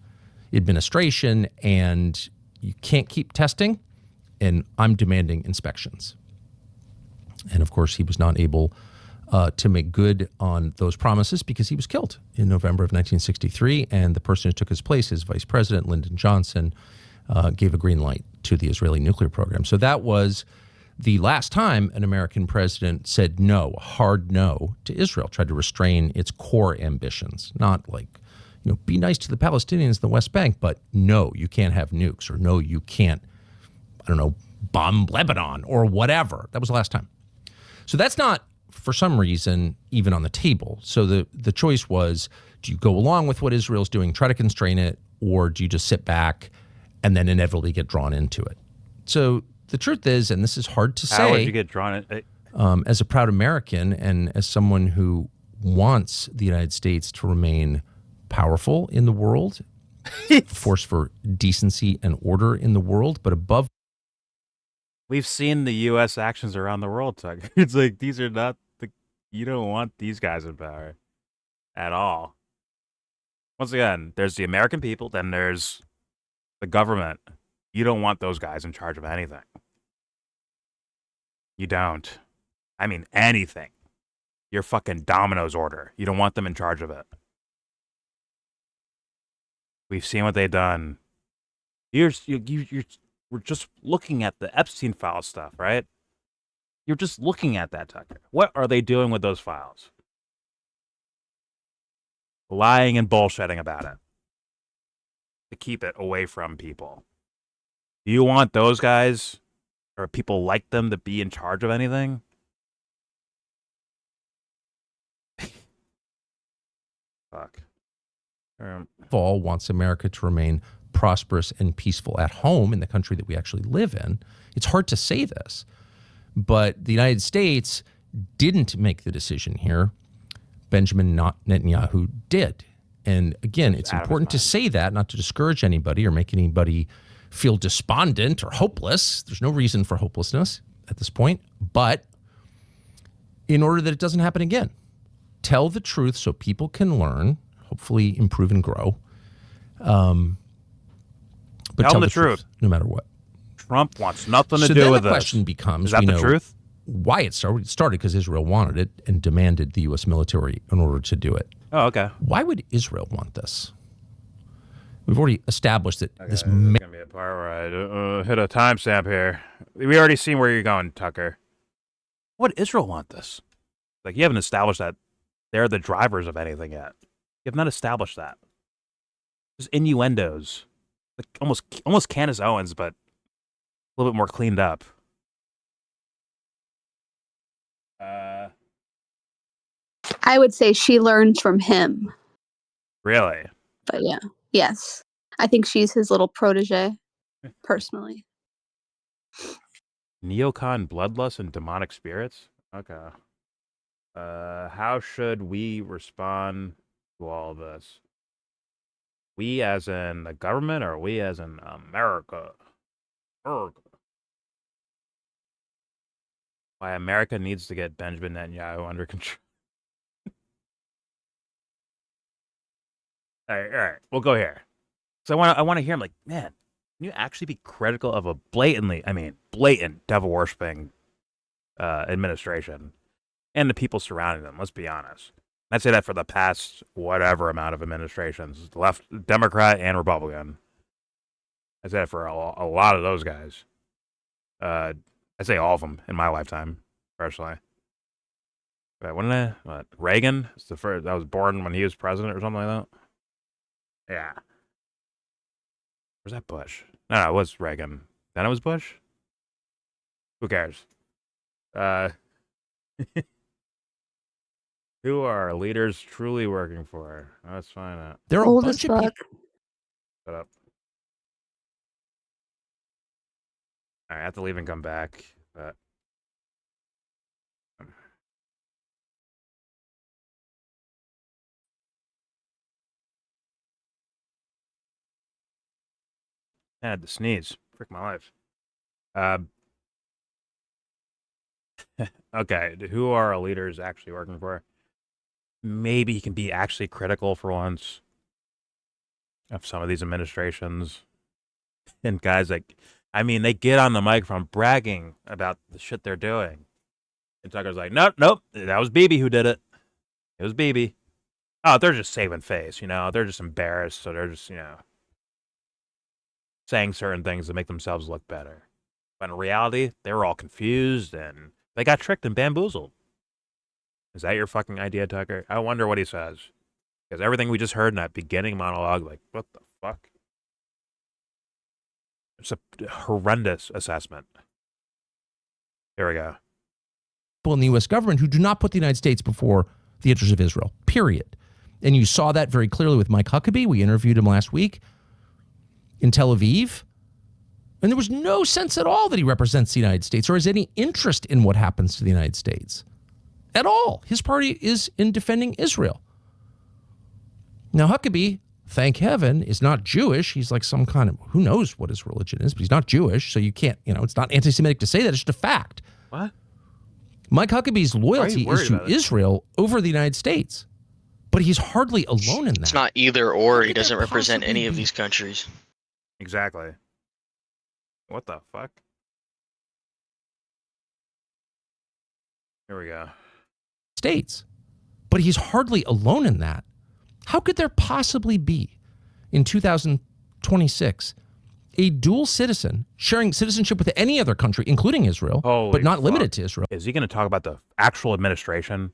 administration, and you can't keep testing, and I'm demanding inspections. And of course, he was not able to make good on those promises because he was killed in November of 1963, and the person who took his place, his vice president, Lyndon Johnson, gave a green light to the Israeli nuclear program. So that was the last time an American president said no, a hard no to Israel, tried to restrain its core ambitions, not like, be nice to the Palestinians in the West Bank, but no, you can't have nukes, or no, you can't, bomb Lebanon or whatever. That was the last time. So that's not, for some reason, even on the table. So the choice was, do you go along with what Israel's doing, try to constrain it, or do you just sit back and then inevitably get drawn into it? So the truth is, and this is hard to say. How would you get drawn in? As a proud American and as someone who wants the United States to remain powerful in the world, force for decency and order in the world, but above. We've seen the U.S. actions around the world, Tucker. It's like, these are not you don't want these guys in power at all. Once again, there's the American people, then there's the government. You don't want those guys in charge of anything. You don't. I mean, anything. Your fucking Domino's order. You don't want them in charge of it. We've seen what they've done. We're just looking at the Epstein file stuff, right? You're just looking at that, Tucker. What are they doing with those files? Lying and bullshitting about it. To keep it away from people. Do you want those guys or people like them to be in charge of anything? Fuck. All wants America to remain prosperous and peaceful at home in the country that we actually live in. It's hard to say this, but the United States didn't make the decision here. Benjamin Netanyahu did. And again, it's important to say that, not to discourage anybody or make anybody feel despondent or hopeless. There's no reason for hopelessness at this point, but in order that it doesn't happen again, tell the truth so people can learn, hopefully improve and grow. But tell the truth no matter what. Trump wants nothing to do with this. So then the question becomes, is that the truth? Why it started? It started because Israel wanted it and demanded the U.S. military in order to do it. Oh, okay. Why would Israel want this? We've already established that this is going to be a part where I hit a timestamp here. We already seen where you're going, Tucker. What Israel want this? Like, you haven't established that they're the drivers of anything yet. You have not established that. There's innuendos. Like almost Candace Owens, but a little bit more cleaned up. I would say she learns from him. Really? But yeah. Yes. I think she's his little protege, personally. Neocon bloodlust and demonic spirits? Okay. How should we respond to all this? We as in the government or we as in America? America. Why America needs to get Benjamin Netanyahu under control. All right. We'll go here. So I want to hear him like, man, can you actually be critical of a blatant devil worshipping administration and the people surrounding them? Let's be honest. I'd say that for the past whatever amount of administrations, left, Democrat and Republican. I say that for a lot of those guys. I'd say all of them in my lifetime, personally. But what Reagan is the first that was born when he was president or something like that. Yeah. Where's that Bush? No, it was Reagan. Then it was Bush. Who cares? Who are leaders truly working for? Let's find out. There are a bunch of people. Shut up. All right, I have to leave and come back. But I had to sneeze. Frick my life. Okay, who are our leaders actually working for? Maybe he can be actually critical for once of some of these administrations. And guys like, I mean, they get on the microphone bragging about the shit they're doing. And Tucker's like, nope, that was Bibi who did it. It was Bibi. Oh, they're just saving face, They're just embarrassed, so they're just, saying certain things to make themselves look better. But in reality, they were all confused and they got tricked and bamboozled. Is that your fucking idea, Tucker? I wonder what he says. Because everything we just heard in that beginning monologue, like, what the fuck? It's a horrendous assessment. Here we go. People in the U.S. government who do not put the United States before the interests of Israel, period. And you saw that very clearly with Mike Huckabee. We interviewed him last week in Tel Aviv. And there was no sense at all that he represents the United States or has any interest in what happens to the United States. At all. His party is in defending Israel. Now, Huckabee, thank heaven, is not Jewish. He's like some kind of, who knows what his religion is, but he's not Jewish, so you can't, it's not anti-Semitic to say that. It's just a fact. What? Mike Huckabee's loyalty is to Israel over the United States. But he's hardly alone in that. It's not either or. He doesn't represent any of these countries. Exactly. What the fuck? Here we go. States. But he's hardly alone in that. How could there possibly be, in 2026, a dual citizen sharing citizenship with any other country, including Israel, but not limited to Israel? Is he going to talk about the actual administration?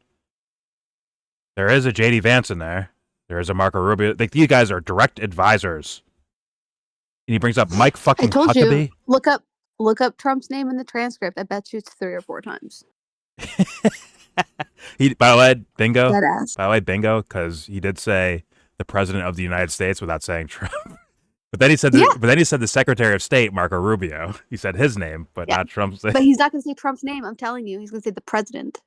There is a J.D. Vance in there. There is a Marco Rubio. Like, these guys are direct advisors. And he brings up Mike fucking Huckabee. I told you, look up Trump's name in the transcript. I bet you it's 3 or 4 times. By the way, bingo. Deadass. By the way, bingo, because he did say the president of the United States without saying Trump. But then he said, the Secretary of State, Marco Rubio. He said his name, but not Trump's name. But he's not going to say Trump's name. I'm telling you, he's going to say the president.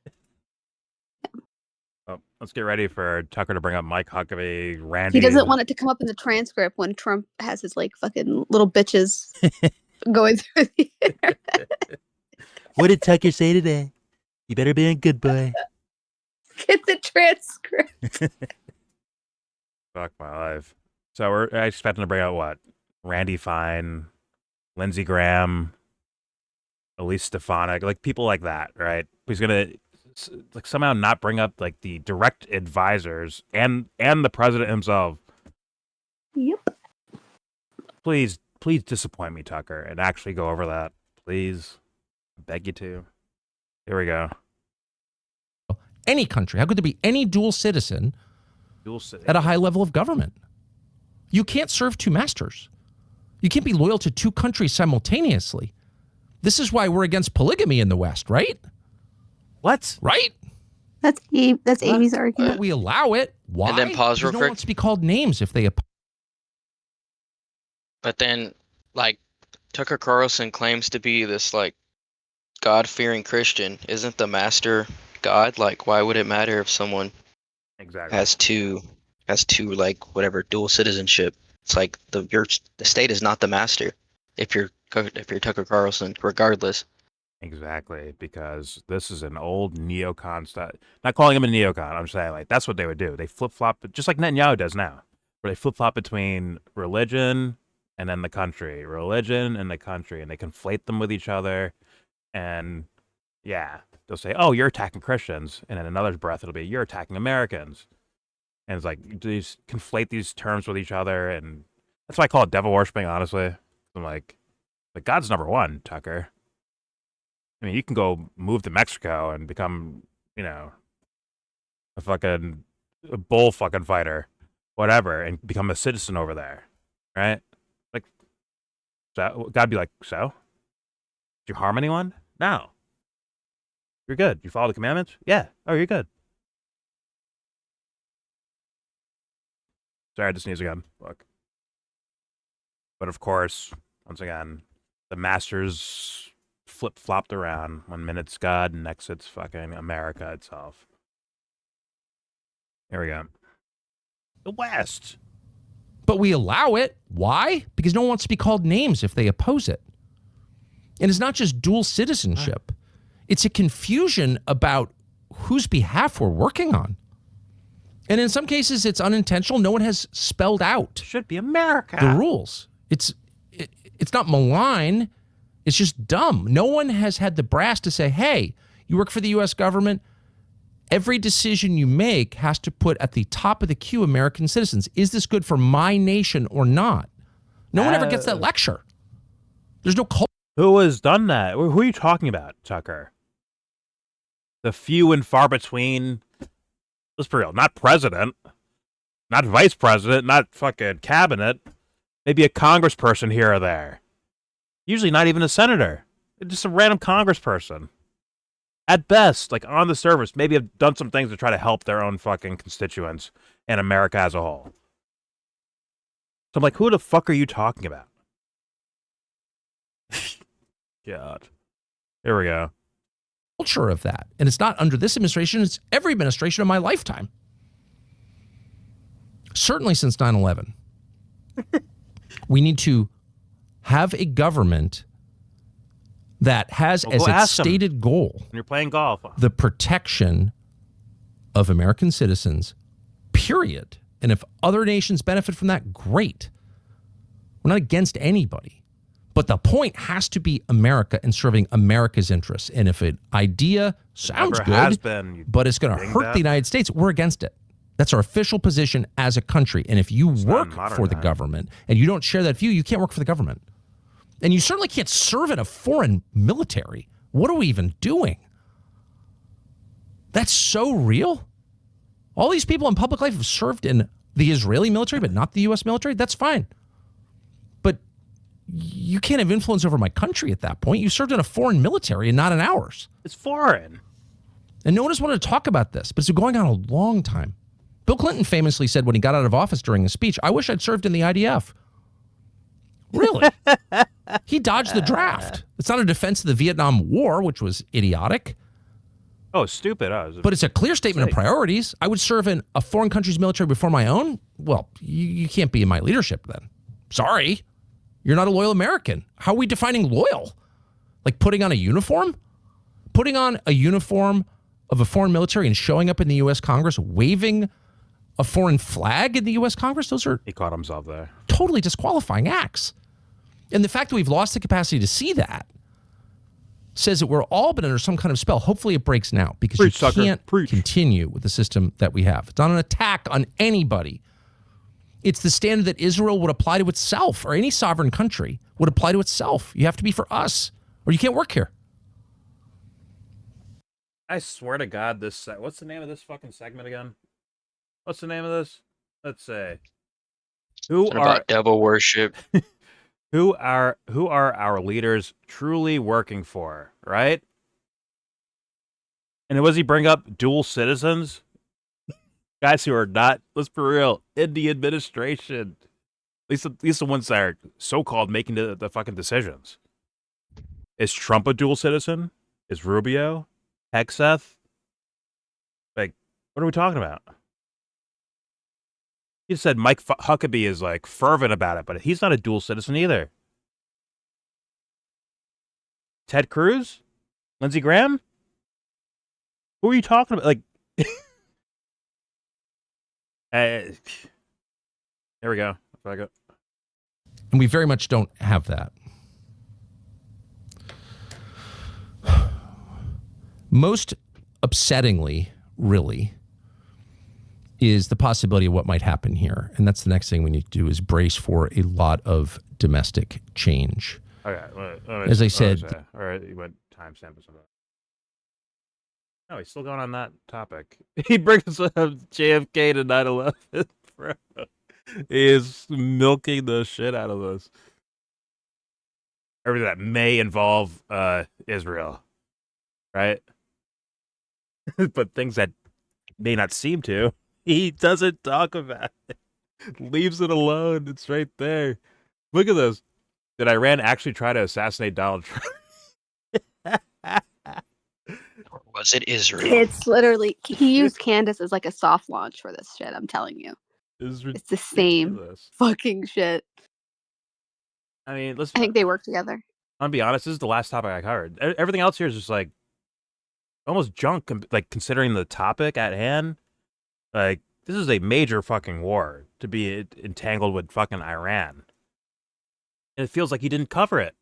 Oh, let's get ready for Tucker to bring up Mike Huckabee, Randy. He doesn't want it to come up in the transcript when Trump has his like fucking little bitches going through the internet. What did Tucker say today? You better be a good boy. Get the transcript. Fuck my life. So we're expecting to bring out what? Randy Fine, Lindsey Graham, Elise Stefanik, like people like that, right? He's gonna like somehow not bring up like the direct advisors and the president himself. Yep. Please disappoint me, Tucker, and actually go over that. Please. I beg you to. Here we go. Any country. How could there be any dual citizen at a high level of government? You can't serve 2 masters. You can't be loyal to 2 countries simultaneously. This is why we're against polygamy in the West, right? What? Right? That's Amy's argument. But we allow it. Why? And then pause real quick. No quick. one wants to be called names if they. But then, like, Tucker Carlson claims to be this like God-fearing Christian. Isn't the master God? Like, why would it matter if someone Exactly. has two like whatever dual citizenship? It's like the state is not the master if you're Tucker Carlson, regardless. Exactly, because this is an old neocon stuff. Not calling him a neocon. I'm saying like that's what they would do. They flip flop, just like Netanyahu does now, where they flip flop between religion and then the country, religion and the country, and they conflate them with each other. And yeah, they'll say, "Oh, you're attacking Christians," and in another breath, it'll be, "You're attacking Americans." And it's like these conflate these terms with each other, and that's why I call it devil worshiping. Honestly, I'm like God's number one, Tucker. I mean, you can go move to Mexico and become, a fucking bull fucking fighter, whatever, and become a citizen over there, right? Like, so God'd be like, so? Did you harm anyone? No. You're good. You follow the commandments? Yeah. Oh, you're good. Sorry, I just sneezed again. Look. But of course, once again, the masters flip-flopped around. 1 minute it's God, next it's fucking America itself. Here we go. The West. But we allow it. Why? Because no one wants to be called names if they oppose it. And it's not just dual citizenship. It's a confusion about whose behalf we're working on. And in some cases, it's unintentional. No one has spelled out It should be America. the rules. It's not malign. It's just dumb. No one has had the brass to say, hey, you work for the U.S. government. Every decision you make has to put at the top of the queue American citizens. Is this good for my nation or not? No one ever gets that lecture. There's no culture. Who has done that? Who are you talking about, Tucker? The few and far between. Let's be real. Not president. Not vice president. Not fucking cabinet. Maybe a congressperson here or there. Usually not even a senator. Just a random congressperson. At best, like on the surface, maybe have done some things to try to help their own fucking constituents and America as a whole. So I'm like, who the fuck are you talking about? God. Here we go. Culture of that. And it's not under this administration, it's every administration of my lifetime. Certainly since 9/11. We need to have a government that has as its stated goal when you're playing golf, the protection of American citizens, period. And if other nations benefit from that, great. We're not against anybody. But the point has to be America and serving America's interests. And if an idea sounds good, but it's going to hurt the United States, we're against it. That's our official position as a country. And if you work for the government and you don't share that view, you can't work for the government. And you certainly can't serve in a foreign military. What are we even doing? That's so real. All these people in public life have served in the Israeli military, but not the U.S. military. That's fine. But you can't have influence over my country at that point. You served in a foreign military and not in ours. It's foreign. And no one has wanted to talk about this, but it's been going on a long time. Bill Clinton famously said when he got out of office during a speech, I wish I'd served in the IDF. Really? He dodged the draft. It's not a defense of the Vietnam War, which was idiotic. Oh, stupid. But it's a clear statement of priorities. I would serve in a foreign country's military before my own? Well, you can't be in my leadership then. Sorry. You're not a loyal American. How are we defining loyal? Like putting on a uniform? Putting on a uniform of a foreign military and showing up in the U.S. Congress, waving a foreign flag in the U.S. Congress? Those are... He caught himself there. Totally disqualifying acts. And the fact that we've lost the capacity to see that says that we're all been under some kind of spell. Hopefully it breaks now because you can't continue with the system that we have. It's not an attack on anybody. It's the standard that Israel would apply to itself or any sovereign country would apply to itself. You have to be for us or you can't work here. I swear to God, what's the name of this fucking segment again? What's the name of this? Let's say. About devil worship. Who are our leaders truly working for, right? And was he bring up dual citizens? Guys who are not, let's be real, in the administration. least the ones that are so-called making the fucking decisions. Is Trump a dual citizen? Is Rubio? Hegseth? Like, what are we talking about? He said Mike Huckabee is like fervent about it, but he's not a dual citizen either. Ted Cruz? Lindsey Graham? Who are you talking about? Like, there we go. And we very much don't have that. Most upsettingly, really, is the possibility of what might happen here. And that's the next thing we need to do is brace for a lot of domestic change. Okay. As I said. All right, you went timestamp or something. No, he's still going on that topic. He brings up JFK to 9/11, bro. He is milking the shit out of this. Everything that may involve Israel, right? But things that may not seem to, he doesn't talk about it. Leaves it alone. It's right there. Look at this. Did Iran actually try to assassinate Donald Trump? Or was it Israel? It's literally, he used Candace as like a soft launch for this shit, I'm telling you. It's the same fucking shit. I mean, I think they work together. I'm gonna be honest, this is the last topic I covered. Everything else here is just like almost junk, like considering the topic at hand. Like, this is a major fucking war to be entangled with fucking Iran. And it feels like he didn't cover it.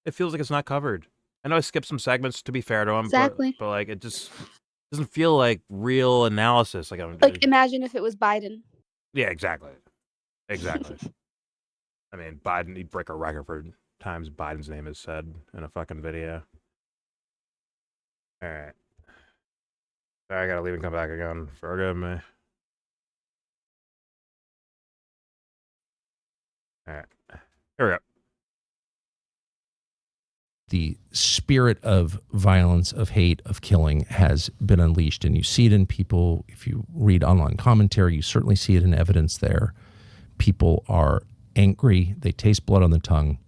It feels like it's not covered. I know I skipped some segments to be fair to him, Exactly. but like it just doesn't feel like real analysis. Like imagine if it was Biden. Yeah, exactly. I mean, Biden, he'd break a record for times Biden's name is said in a fucking video. All right. I gotta leave and come back again. Forgive me. All right. Here we go. The spirit of violence, of hate, of killing has been unleashed. And you see it in people. If you read online commentary, you certainly see it in evidence there. People are angry. They taste blood on the tongue,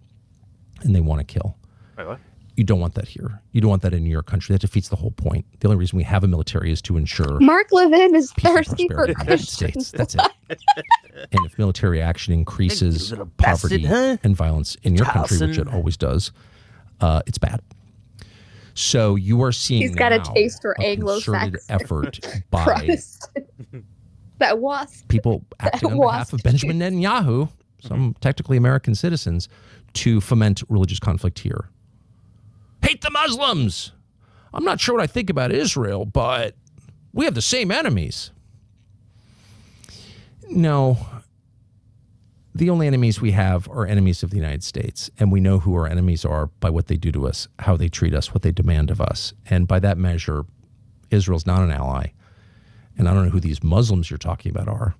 and they want to kill. Wait, what? You don't want that here. You don't want that in your country. That defeats the whole point. The only reason we have a military is to ensure Mark Levin is peace and thirsty for prosperity in the United States. That's it. And if military action increases poverty and violence in your country, which it always does, it's bad. So you are seeing he's got a taste for concerted effort by that wasp. People acting on behalf of Benjamin Netanyahu, some technically American citizens, to foment religious conflict here. Hate the Muslims. I'm not sure what I think about Israel, but we have the same enemies. No. The only enemies we have are enemies of the United States, and we know who our enemies are by what they do to us, how they treat us, what they demand of us. And by that measure, Israel's not an ally. And I don't know who these Muslims you're talking about are.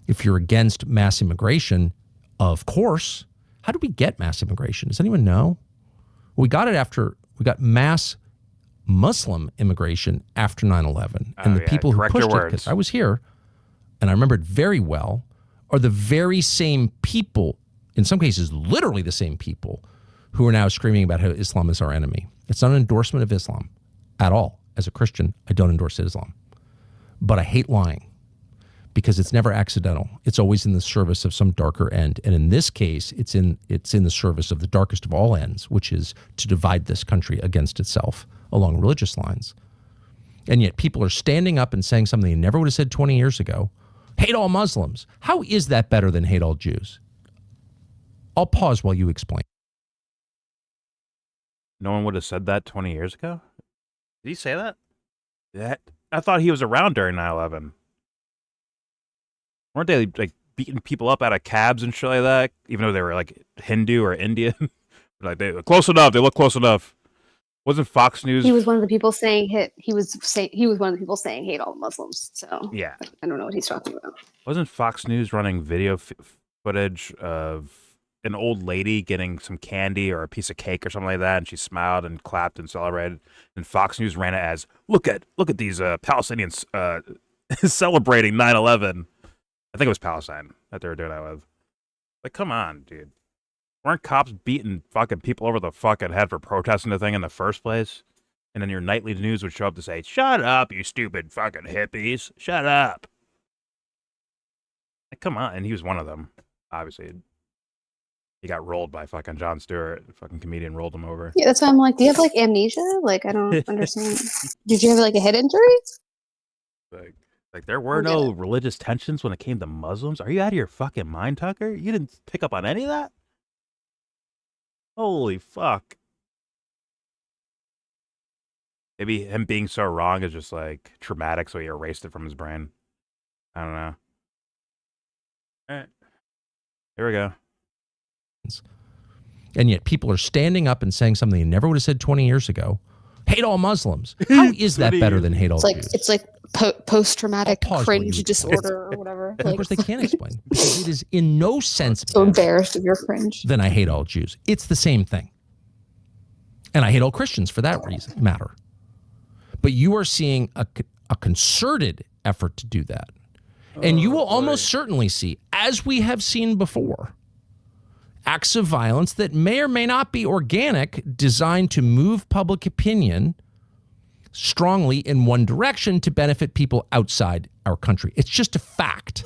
If you're against mass immigration, of course. How did we get mass immigration? Does anyone know? We got it after we got mass Muslim immigration after 9/11. And the people who pushed it, because I was here, and I remember it very well, are the very same people, in some cases, literally the same people, who are now screaming about how Islam is our enemy. It's not an endorsement of Islam at all. As a Christian, I don't endorse Islam. But I hate lying because it's never accidental. It's always in the service of some darker end. And in this case, it's in the service of the darkest of all ends, which is to divide this country against itself along religious lines. And yet people are standing up and saying something they never would have said 20 years ago. Hate all Muslims. How is that better than hate all Jews? I'll pause while you explain. No one would have said that 20 years ago? Did he say that? I thought he was around during 9/11. Weren't they like beating people up out of cabs and shit like that, even though they were like Hindu or Indian? Like, they look close enough. They look close enough. Wasn't Fox News? He was one of the people saying he was one of the people saying hate all Muslims. So yeah, I don't know what he's talking about. Wasn't Fox News running video footage of an old lady getting some candy or a piece of cake or something like that, and she smiled and clapped and celebrated? And Fox News ran it as look at these Palestinians celebrating 9/11. I think it was Palestine that they were doing that with. Like, come on, dude. Weren't cops beating fucking people over the fucking head for protesting the thing in the first place? And then your nightly news would show up to say, shut up, you stupid fucking hippies. Shut up. Like, come on. And he was one of them, obviously. He got rolled by fucking Jon Stewart. The fucking comedian rolled him over. Yeah, that's why I'm like, do you have like amnesia? Like, I don't understand. Did you have like a head injury? Like there were no religious tensions when it came to Muslims? Are you out of your fucking mind, Tucker? You didn't pick up on any of that? Holy fuck. Maybe him being so wrong is just like traumatic, so he erased it from his brain. I don't know. All right. Here we go. And yet people are standing up and saying something they never would have said 20 years ago. Hate all Muslims. How is that better than hate all Jews? It's like post-traumatic cringe disorder or whatever. And of course they can't explain. Because it is in no sense so embarrassed of your cringe. Then I hate all Jews. It's the same thing. And I hate all Christians for that reason matter. But you are seeing a concerted effort to do that. And you will almost certainly see, as we have seen before, acts of violence that may or may not be organic, designed to move public opinion strongly in one direction to benefit people outside our country. It's just a fact.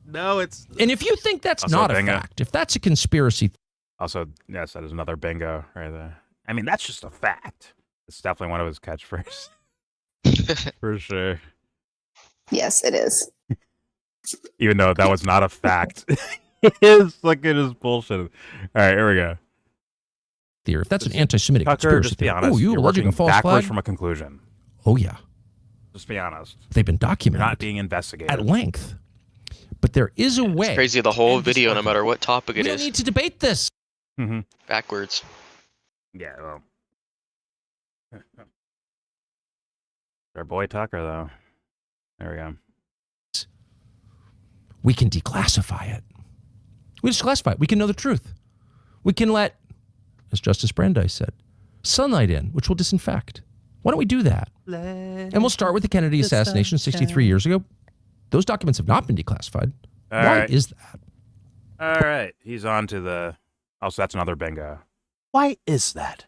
No, it's... And if you think that's not a fact, if that's a conspiracy... Also, yes, that is another bingo right there. I mean, that's just a fact. It's definitely one of his catchphrases. For sure. Yes, it is. Even though that was not a fact. It is bullshit. All right, here we go. If that's an anti-Semitic Tucker, conspiracy just be honest. you're alleging a false backwards flag? From a conclusion. Oh, yeah. Just be honest. They've been documented. You're not being investigated. At length. But there is a way. It's crazy, the whole video, no matter what topic it is. We don't need to debate this. Mm-hmm. Backwards. Yeah, well. Our boy Tucker, though. There we go. We can declassify it. We just classify it. We can know the truth. We can let, as Justice Brandeis said, sunlight in, which will disinfect. Why don't we do that? And we'll start with the Kennedy assassination 63 years ago. Those documents have not been declassified. Why is that? All right. He's on to the... Also, that's another bingo. Why is that?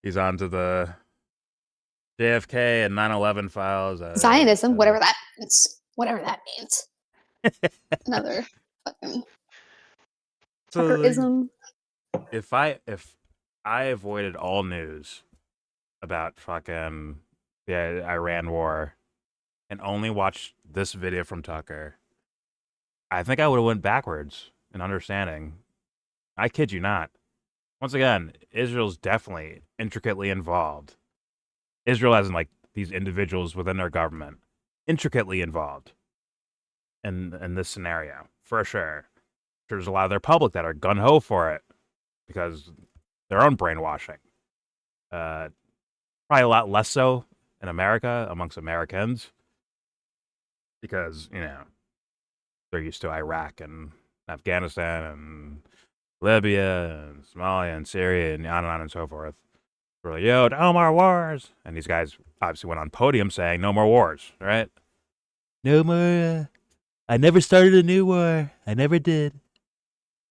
He's on to the JFK and 9/11 files. Zionism, whatever that means. Whatever that means. Another fucking Tuckerism. If I avoided all news about fucking the Iran war and only watched this video from Tucker, I think I would have went backwards in understanding. I kid you not. Once again, Israel's definitely intricately involved. Israel as in like these individuals within their government, intricately involved in this scenario, for sure. There's a lot of their public that are gung-ho for it because their own brainwashing. Probably a lot less so in America, amongst Americans, because, you know, they're used to Iraq and Afghanistan and Libya and Somalia and Syria and on and so forth. We're like, yo, no more wars. And these guys obviously went on podium saying no more wars, right? No more. I never started a new war. I never did.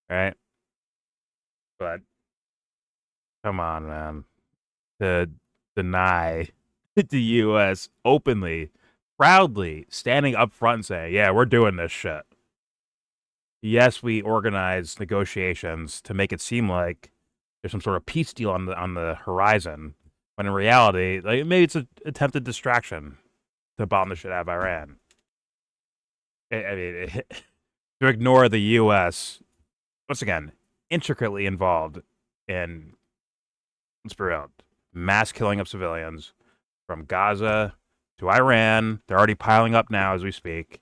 Right? But come on, man. To deny the U.S. openly, proudly standing up front and saying, yeah, we're doing this shit. Yes, we organize negotiations to make it seem like there's some sort of peace deal on the horizon, when in reality, like, maybe it's an attempted distraction to bomb the shit out of Iran. I mean, to ignore the U.S., once again, intricately involved in, let's be real, mass killing of civilians from Gaza to Iran. They're already piling up now as we speak.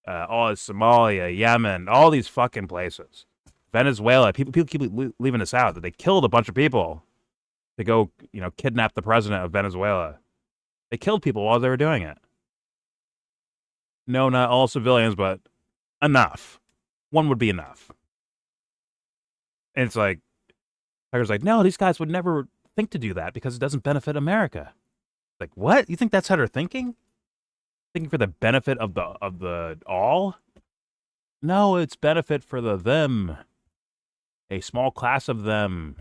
All Somalia, Yemen, all these fucking places. Venezuela, people keep leaving this out, that they killed a bunch of people to go, you know, kidnap the president of Venezuela. They killed people while they were doing it. No, not all civilians, but enough. One would be enough. And it's like, Tucker's like, no, these guys would never think to do that because it doesn't benefit America. Like, what? You think that's how they're thinking? thinking for the benefit of the all. No, it's benefit for the them. A small class of them.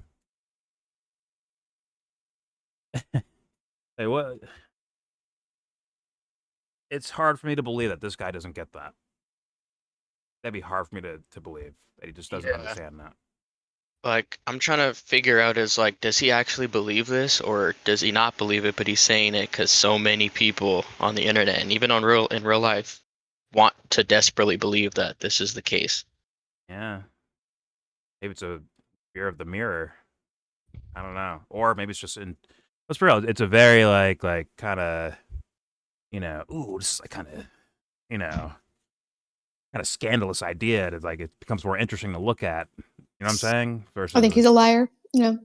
Hey, what? It's hard for me to believe that this guy doesn't get that. That'd be hard for me to believe that he just doesn't understand that. Like, I'm trying to figure out is like, does he actually believe this or does he not believe it, but he's saying it because so many people on the internet and even in real life want to desperately believe that this is the case. Yeah. Maybe it's a fear of the mirror. I don't know. Or maybe it's just in. Let's be real. It's a very like kind of, ooh, this is like kind of, kind of scandalous idea. That like it becomes more interesting to look at. You know what I'm saying? Versus, I think he's a liar. Like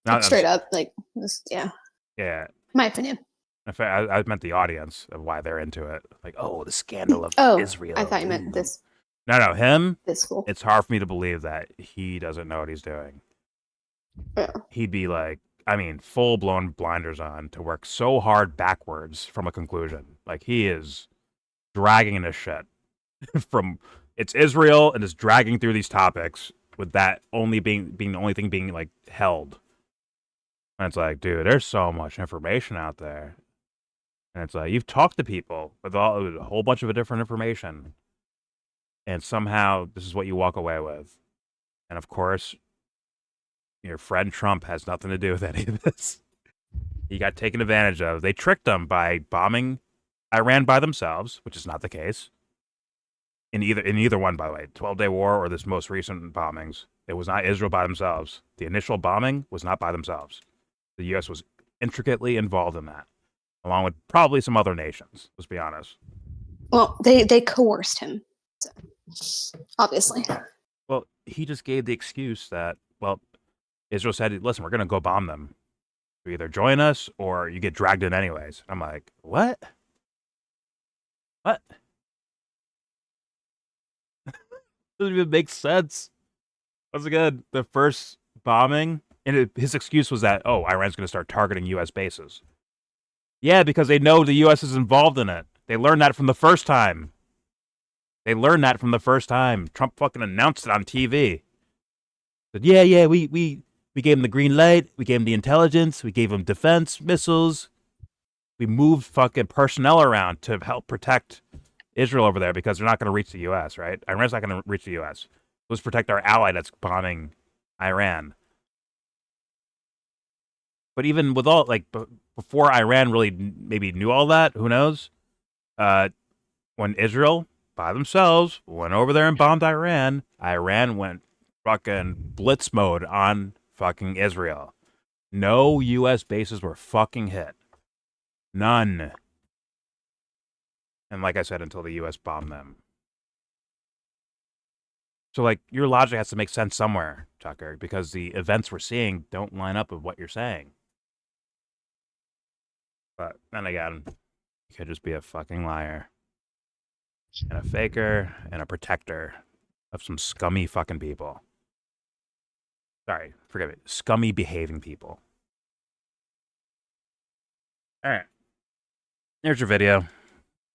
not straight up, like yeah. Yeah. My opinion. In fact, I meant the audience of why they're into it. Like, oh, the scandal of Israel. I thought you meant this. No, him. This fool. It's hard for me to believe that he doesn't know what he's doing. Yeah. He'd be like, I mean, full blown blinders on to work so hard backwards from a conclusion. Like he is dragging this shit from it's Israel and is dragging through these topics with that only being the only thing being like held. And it's like, dude, there's so much information out there. And it's like you've talked to people with a whole bunch of different information. And somehow this is what you walk away with. And of course, your friend Trump has nothing to do with any of this. He got taken advantage of. They tricked him by bombing Iran by themselves, which is not the case. In either one, by the way, 12-Day War or this most recent bombings, it was not Israel by themselves. The initial bombing was not by themselves. The U.S. was intricately involved in that, along with probably some other nations. Let's be honest. Well, they coerced him, so, obviously. Well, he just gave the excuse that, well, Israel said, listen, we're going to go bomb them. You either join us or you get dragged in anyways. I'm like, what? What? Doesn't even make sense. Once again, the first bombing, and his excuse was that, oh, Iran's going to start targeting U.S. bases. Yeah, because they know the U.S. is involved in it. They learned that from the first time. Trump fucking announced it on TV. Said, yeah, we gave him the green light. We gave him the intelligence. We gave him defense missiles. We moved fucking personnel around to help protect Israel over there because they're not going to reach the U.S., right? Iran's not going to reach the U.S. Let's protect our ally that's bombing Iran. But even with all, like, before Iran really maybe knew all that, who knows? When Israel, by themselves, went over there and bombed Iran, Iran went fucking blitz mode on fucking Israel. No U.S. bases were fucking hit. None. And like I said, until the U.S. bombed them. So, like, your logic has to make sense somewhere, Tucker, because the events we're seeing don't line up with what you're saying. But then again, you could just be a fucking liar. And a faker and a protector of some scummy fucking people. Sorry, forgive me. Scummy behaving people. All right. Here's your video.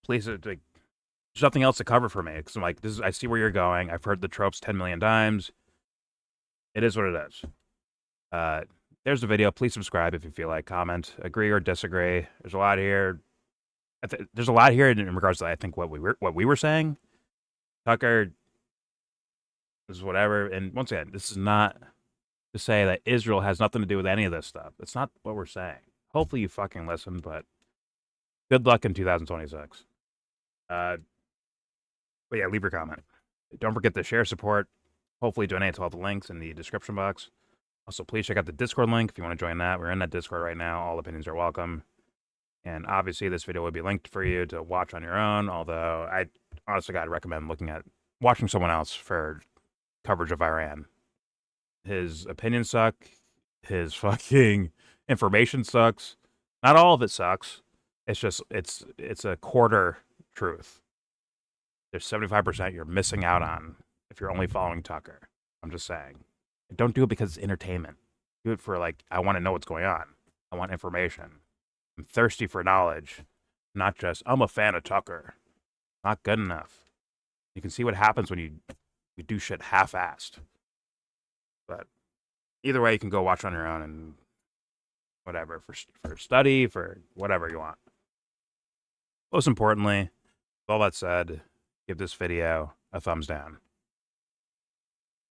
Please, like, there's nothing else to cover for me. Because I'm like, I see where you're going. I've heard the tropes 10 million times. It is what it is. There's the video. Please subscribe if you feel like. Comment, agree or disagree. There's a lot here. There's a lot here in regards to, I think, what we were saying. Tucker, this is whatever. And once again, this is not to say that Israel has nothing to do with any of this stuff. That's not what we're saying. Hopefully you fucking listen, but good luck in 2026. But yeah, leave your comment. Don't forget to share, support. Hopefully donate to all the links in the description box. Also, please check out the Discord link if you want to join that. We're in that Discord right now. All opinions are welcome. And obviously, this video will be linked for you to watch on your own. Although, I honestly, I'd recommend watching someone else for coverage of Iran. His opinions suck. His fucking information sucks. Not all of it sucks. It's just, it's a quarter truth. There's 75% you're missing out on if you're only following Tucker. I'm just saying. Don't do it because it's entertainment. Do it for, like, I want to know what's going on. I want information. I'm thirsty for knowledge, not just, I'm a fan of Tucker. Not good enough. You can see what happens when you do shit half-assed. But either way, you can go watch on your own and whatever, for study, for whatever you want. Most importantly, with all that said, give this video a thumbs down.